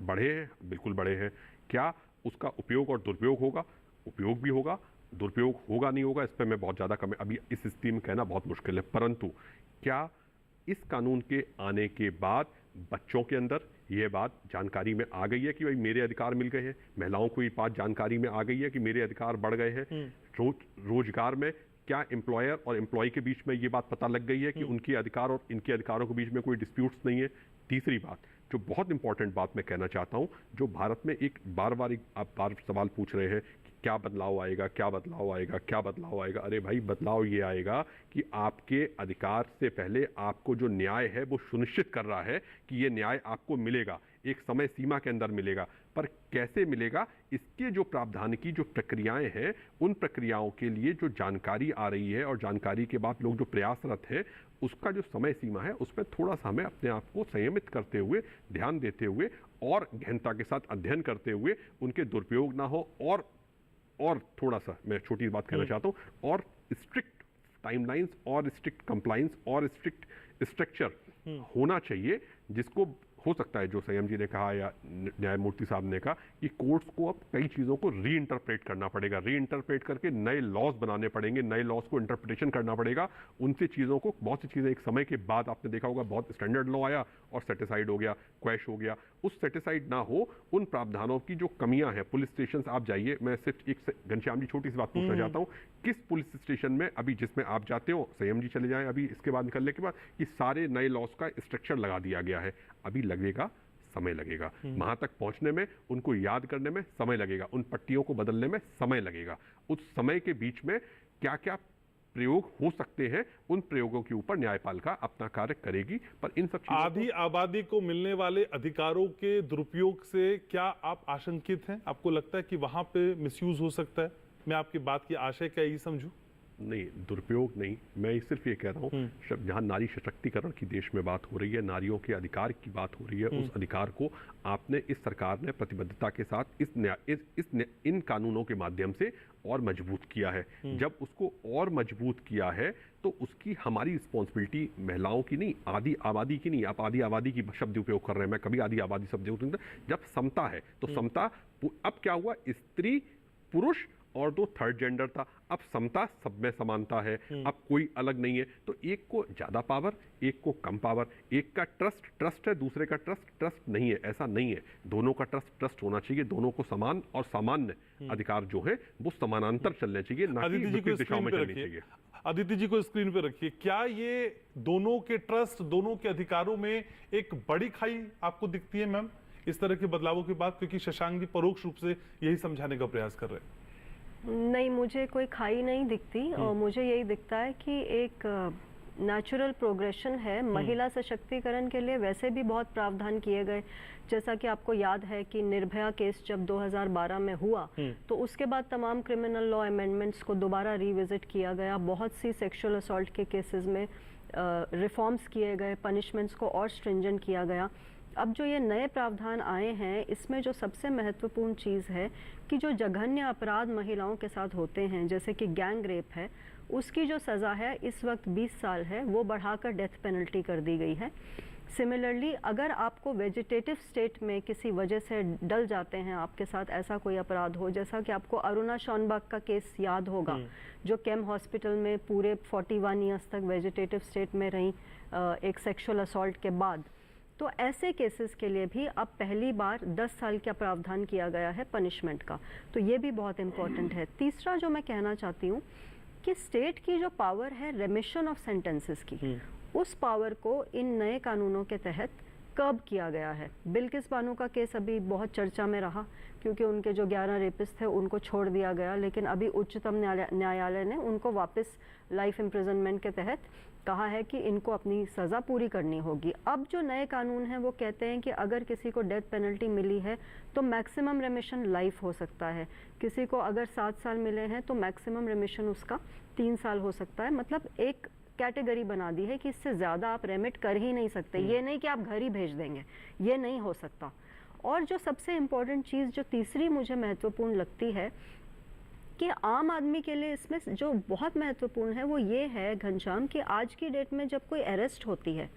बढ़े हैं, बिल्कुल बढ़े हैं। क्या उसका उपयोग और दुरुपयोग होगा? उपयोग भी होगा, दुरुपयोग होगा नहीं होगा, इस पर मैं बहुत ज़्यादा कम, अभी इस स्थिति में कहना बहुत मुश्किल है। परंतु क्या इस कानून के आने के बाद बच्चों के अंदर ये बात जानकारी में आ गई है कि भाई मेरे अधिकार मिल गए हैं, महिलाओं को ये बात जानकारी में आ गई है कि मेरे अधिकार बढ़ गए हैं, रोजगार में क्या एम्प्लॉयर और एम्प्लॉय के बीच में ये बात पता लग गई है कि उनके अधिकार और इनके अधिकारों के बीच में कोई डिस्प्यूट्स नहीं है? तीसरी बात, जो बहुत इंपॉर्टेंट बात मैं कहना चाहता हूं, जो भारत में एक बार आप बार सवाल पूछ रहे हैं कि क्या बदलाव आएगा, क्या बदलाव आएगा, क्या बदलाव आएगा। अरे भाई, बदलाव ये आएगा कि आपके अधिकार से पहले आपको जो न्याय है वो सुनिश्चित कर रहा है कि ये न्याय आपको मिलेगा, एक समय सीमा के अंदर मिलेगा। पर कैसे मिलेगा, इसके जो प्रावधान की जो प्रक्रियाएं हैं, उन प्रक्रियाओं के लिए जो जानकारी आ रही है और जानकारी के बाद लोग जो प्रयासरत हैं, उसका जो समय सीमा है उसमें थोड़ा सा हमें अपने आप को संयमित करते हुए, ध्यान देते हुए और गहनता के साथ अध्ययन करते हुए उनके दुरुपयोग ना हो, और थोड़ा सा मैं छोटी बात कहना चाहता हूँ, और स्ट्रिक्ट टाइमलाइंस और स्ट्रिक्ट कंप्लाइंस और स्ट्रिक्ट स्ट्रक्चर होना चाहिए, जिसको हो सकता है, जो संयम जी ने कहा या न्यायमूर्ति साहब ने कहा, कि कोर्ट्स को अब कई चीज़ों को रीइंटरप्रेट करना पड़ेगा, रीइंटरप्रेट करके नए लॉज बनाने पड़ेंगे, नए लॉज को इंटरप्रिटेशन करना पड़ेगा। उनसे चीज़ों को, बहुत सी चीज़ें एक समय के बाद आपने देखा होगा बहुत स्टैंडर्ड लॉ आया और सेटिसाइड हो गया, क्वैश हो गया। उस सेटिसाइड ना हो, उन प्रावधानों की जो कमियां हैं, पुलिस स्टेशन आप जाइए, मैं सिर्फ एक घनश्याम जी छोटी सी बात पूछना चाहता हूँ, किस पुलिस स्टेशन में अभी जिसमें आप जाते हो, संयम जी चले जाएं अभी इसके बाद निकलने के बाद, कि सारे नए लॉज का स्ट्रक्चर लगा दिया गया है? अभी लगेगा, समय लगेगा, वहां तक पहुंचने में, उनको याद करने में समय लगेगा, उन पट्टियों को बदलने में समय लगेगा। उस समय के बीच में क्या क्या प्रयोग हो सकते हैं, उन प्रयोगों के ऊपर न्यायपालिका अपना कार्य करेगी। पर इन सब आधी आबादी को मिलने वाले अधिकारों के दुरुपयोग से क्या आप आशंकित हैं? आपको लगता है कि वहां पे मिसयूज हो सकता है? मैं आपकी बात की आशय क्या यही समझूं? नहीं, दुरुपयोग नहीं, मैं सिर्फ ये कह रहा हूँ, जहाँ नारी सशक्तिकरण की देश में बात हो रही है, नारियों के अधिकार की बात हो रही है, उस अधिकार को आपने, इस सरकार ने प्रतिबद्धता के साथ इन कानूनों के माध्यम से और मजबूत किया है। जब उसको और मजबूत किया है तो उसकी हमारी रिस्पॉन्सिबिलिटी महिलाओं की नहीं, आधी आबादी की नहीं। आप आधी आबादी की शब्द उपयोग कर रहे हैं, मैं कभी आधी आबादी शब्द उपयोग नहीं। जब समता है तो समता, अब क्या हुआ, स्त्री पुरुष और दो थर्ड जेंडर था, अब समता, सब में समानता है, अब कोई अलग नहीं है। तो एक को ज्यादा पावर, एक को कम पावर, एक का ट्रस्ट है, दूसरे का ट्रस्ट नहीं है, ऐसा नहीं है। दोनों का ट्रस्ट होना चाहिए, दोनों को समान और सामान्य अधिकार जो है वो समानांतर चलने चाहिए, ना कि विपरीत दिशाओं में चलनी चाहिए। अदिति जी को स्क्रीन पे रखिए। क्या ये दोनों के ट्रस्ट, दोनों के अधिकारों में एक बड़ी खाई आपको दिखती है मैम, इस तरह के बदलावों के बाद? क्योंकि शशांक जी परोक्ष रूप से यही समझाने का प्रयास कर रहे हैं। नहीं, मुझे कोई खाई नहीं दिखती, और मुझे यही दिखता है कि एक नेचुरल प्रोग्रेशन है। महिला सशक्तिकरण के लिए वैसे भी बहुत प्रावधान किए गए, जैसा कि आपको याद है कि निर्भया केस जब 2012 में हुआ तो उसके बाद तमाम क्रिमिनल लॉ अमेंडमेंट्स को दोबारा रिविजिट किया गया, बहुत सी सेक्सुअल असॉल्ट के केसेस में रिफॉर्म्स किए गए, पनिशमेंट्स को और स्ट्रिंजेंट किया गया। अब जो ये नए प्रावधान आए हैं, इसमें जो सबसे महत्वपूर्ण चीज़ है कि जो जघन्य अपराध महिलाओं के साथ होते हैं, जैसे कि गैंग रेप है, उसकी जो सज़ा है इस वक्त 20 साल है, वो बढ़ाकर डेथ पेनल्टी कर दी गई है। सिमिलरली, अगर आपको वेजिटेटिव स्टेट में किसी वजह से डल जाते हैं, आपके साथ ऐसा कोई अपराध हो, जैसा कि आपको अरुणा शॉनबाग का केस याद होगा, जो केम हॉस्पिटल में पूरे 41 ईयर्स तक वेजिटेटिव स्टेट में रही एक सेक्सुअल असॉल्ट के बाद, तो ऐसे केसेस के लिए भी अब पहली बार 10 साल का प्रावधान किया गया है पनिशमेंट का। तो ये भी बहुत इम्पोर्टेंट है। तीसरा जो मैं कहना चाहती हूँ कि स्टेट की जो पावर है रेमिशन ऑफ सेंटेंसेस की, उस पावर को इन नए कानूनों के तहत कर्ब किया गया है। बिल्किस बानो का केस अभी बहुत चर्चा में रहा, क्योंकि उनके जो 11 रेपिस्ट थे उनको छोड़ दिया गया, लेकिन अभी उच्चतम न्यायालय ने उनको वापस लाइफ इम्प्रिजनमेंट के तहत कहा है कि इनको अपनी सज़ा पूरी करनी होगी। अब जो नए कानून हैं वो कहते हैं कि अगर किसी को डेथ पेनल्टी मिली है तो मैक्सिमम रेमिशन लाइफ हो सकता है, किसी को अगर 7 साल मिले हैं तो मैक्सिमम रेमिशन उसका 3 साल हो सकता है। मतलब एक कैटेगरी बना दी है कि इससे ज़्यादा आप रेमिट कर ही नहीं सकते। ये नहीं कि आप घर ही भेज देंगे, ये नहीं हो सकता। और जो सबसे इम्पोर्टेंट चीज़ जो तीसरी मुझे महत्वपूर्ण लगती है कि आम आदमी के लिए इसमें जो बहुत महत्वपूर्ण है वो ये है घनश्याम, कि आज की डेट में जब कोई अरेस्ट होती है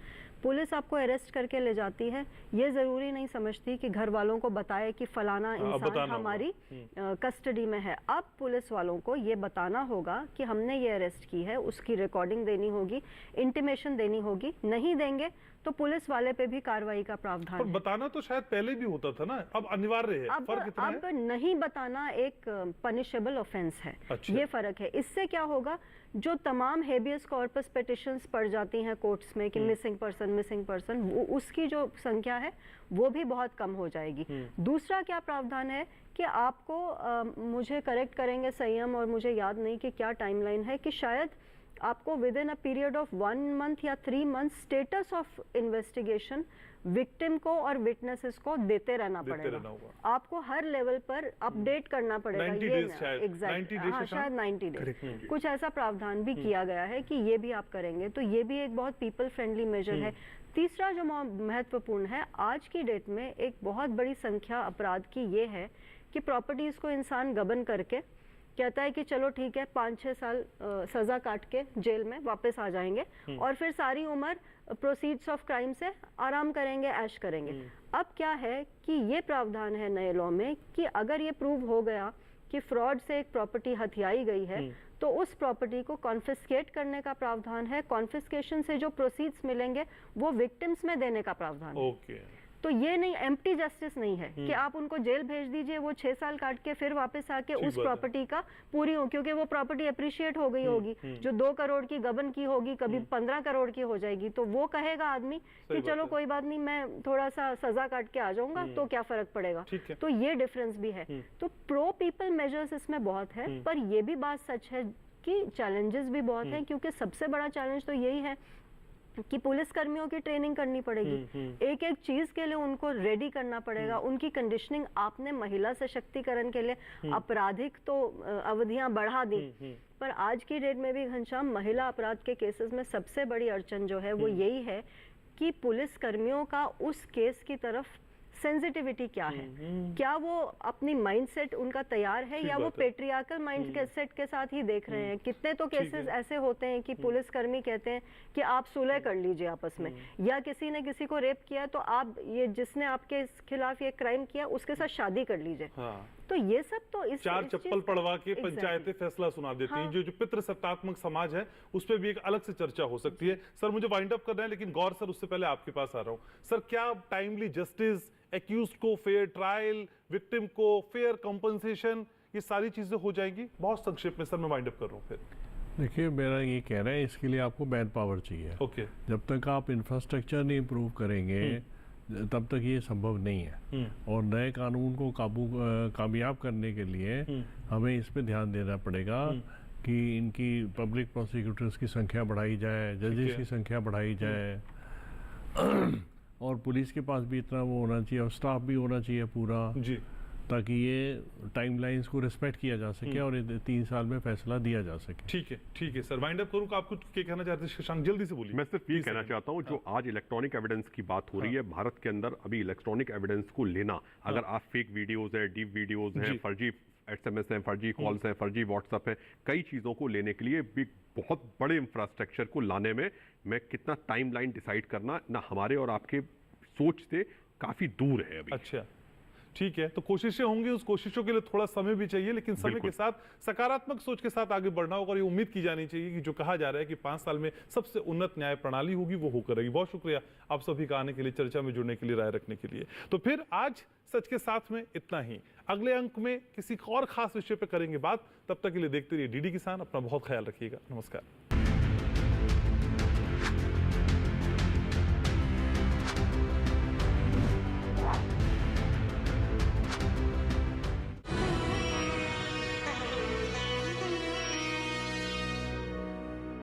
पुलिस आपको अरेस्ट करके ले जाती है, ये ज़रूरी नहीं समझती कि घर वालों को बताए कि फलाना इंसान हमारी कस्टडी में है। अब पुलिस वालों को ये बताना होगा कि हमने ये अरेस्ट की है, उसकी रिकॉर्डिंग देनी होगी, इंटीमेशन देनी होगी। नहीं देंगे तो पुलिस वाले पे भी कार्रवाई का प्रावधान है। बताना तो शायद पहले भी होता था ना, अब अनिवार्य है। फर्क इतना है? अब नहीं बताना एक पनिशेबल ऑफेंस है। अच्छा। ये फर्क है। इससे क्या होगा, जो तमाम हेबियस कॉर्पस पिटिशंस पड़ जाती हैं कोर्ट्स में कि मिसिंग पर्सन, उसकी जो संख्या है वो भी बहुत कम हो जाएगी। दूसरा क्या प्रावधान है कि आपको मुझे करेक्ट करेंगे संयम, और मुझे याद नहीं कि क्या टाइमलाइन है, कि शायद आपको with in a period of 1 month या 3 month status of investigation victim को और विटनेसेस को देते रहना पड़ेगा। आपको हर लेवल पर अपडेट करना पड़ेगा। 90 ये days शायद, शायद 90 डेज कुछ ऐसा प्रावधान भी किया गया है कि ये भी आप करेंगे, तो ये भी एक बहुत पीपल फ्रेंडली मेजर है। तीसरा जो महत्वपूर्ण है, आज की डेट में एक बहुत बड़ी संख्या अपराध की ये है कि प्रॉपर्टीज को इंसान गबन करके कहता है कि चलो ठीक है 5-6 साल सजा काट के जेल में वापस आ जाएंगे और फिर सारी उम्र प्रोसीड्स ऑफ क्राइम से आराम करेंगे, ऐश करेंगे। अब क्या है कि ये प्रावधान है नए लॉ में कि अगर ये प्रूव हो गया कि फ्रॉड से एक प्रॉपर्टी हथियाई गई है तो उस प्रॉपर्टी को कॉन्फिस्केट करने का प्रावधान है। कॉन्फिस्केशन से जो प्रोसीड्स मिलेंगे वो विक्टिम्स में देने का प्रावधान है। तो ये नहीं, एम्प्टी जस्टिस नहीं है कि आप उनको जेल भेज दीजिए, वो 6 साल काट के फिर वापस आके उस प्रॉपर्टी का पूरी हो, क्योंकि वो प्रॉपर्टी अप्रिशिएट हो गई होगी। जो 2 करोड़ की गबन की होगी कभी 15 करोड़ की हो जाएगी, तो वो कहेगा आदमी कि चलो कोई बात नहीं, मैं थोड़ा सा सजा काट के आ जाऊंगा तो क्या फर्क पड़ेगा। तो ये डिफरेंस भी है। तो प्रो पीपल मेजर्स इसमें बहुत है, पर ये भी बात सच है कि चैलेंजेस भी बहुत हैं, क्योंकि सबसे बड़ा चैलेंज तो यही है कि पुलिस कर्मियों की ट्रेनिंग करनी पड़ेगी। एक एक चीज के लिए उनको रेडी करना पड़ेगा, उनकी कंडीशनिंग। आपने महिला सशक्तिकरण के लिए आपराधिक तो अवधियां बढ़ा दी, पर आज की डेट में भी घनश्याम, महिला अपराध के केसेस में सबसे बड़ी अड़चन जो है वो यही है कि पुलिस कर्मियों का उस केस की तरफ सेंसिटिविटी क्या है, क्या वो अपनी माइंडसेट उनका तैयार है या वो पेट्रियार्कल माइंडसेट के साथ ही देख रहे हैं। कितने तो केसेस ऐसे होते हैं कि पुलिसकर्मी कहते हैं कि आप सुलह कर लीजिए आपस में, या किसी ने किसी को रेप किया तो आप ये जिसने आपके खिलाफ ये क्राइम किया उसके साथ शादी कर लीजिए। तो ये सब तो इस 4 चप्पल पड़वा के पंचायतें फैसला सुना देती हैं। जो पितृसत्तात्मक समाज है उस पर भी एक अलग से चर्चा हो सकती है। सर मुझे वाइंड अप करना है, लेकिन गौर सर उससे पहले आपके पास आ रहा हूं। सर क्या टाइमली जस्टिस, एक्यूज्ड को फेयर ट्रायल, विक्टिम को फेयर कंपनसेशन, ये सारी चीजें हो जाएंगी? बहुत संक्षेप में सर मैं वाइंड अप कर रहा हूँ। फिर देखिए, मेरा ये कहना है इसके लिए आपको मैन पावर चाहिए। ओके। जब तक आप इंफ्रास्ट्रक्चर नहीं इम्प्रूव करेंगे तब तक ये संभव नहीं है। और नए कानून को कामयाब करने के लिए हमें इस पे ध्यान देना पड़ेगा कि इनकी पब्लिक प्रोसिक्यूटर्स की संख्या बढ़ाई जाए, जजेस की संख्या बढ़ाई जाए, और पुलिस के पास भी इतना वो होना चाहिए और स्टाफ भी होना चाहिए पूरा जी, ताकि ये टाइमलाइंस को रिस्पेक्ट किया जा सके और 3 साल में फैसला दिया जा सके। ठीक है सर, वाइंड अप करूं। आप कुछ क्या कहना चाहते हैं शशांक, जल्दी से बोलिए। मैं सिर्फ ये कहना चाहता हूँ, जो आज इलेक्ट्रॉनिक एविडेंस की बात हो रही है, भारत के अंदर अभी इलेक्ट्रॉनिक एविडेंस को लेना, अगर आप फेक वीडियोज है, डीप वीडियोज हैं, फर्जी SMS हैं, फर्जी कॉल्स हैं, फर्जी व्हाट्सएप है, कई चीज़ों को लेने के लिए भी बहुत बड़े इंफ्रास्ट्रक्चर को लाने में मैं कितना टाइमलाइन डिसाइड करना ना हमारे और आपके सोच से काफ़ी दूर है अभी। अच्छा, ठीक है, तो कोशिशें होंगी, उस कोशिशों के लिए थोड़ा समय भी चाहिए, लेकिन समय के साथ सकारात्मक सोच के साथ आगे बढ़ना होगा। और ये उम्मीद की जानी चाहिए कि जो कहा जा रहा है कि 5 साल में सबसे उन्नत न्याय प्रणाली होगी वो होकर रहेगी। बहुत शुक्रिया आप सभी का आने के लिए, चर्चा में जुड़ने के लिए, राय रखने के लिए। तो फिर आज सच के साथ में इतना ही। अगले अंक में किसी और खास विषय पर करेंगे बात। तब तक के लिए देखते रहिए DD किसान। अपना बहुत ख्याल रखिएगा। नमस्कार।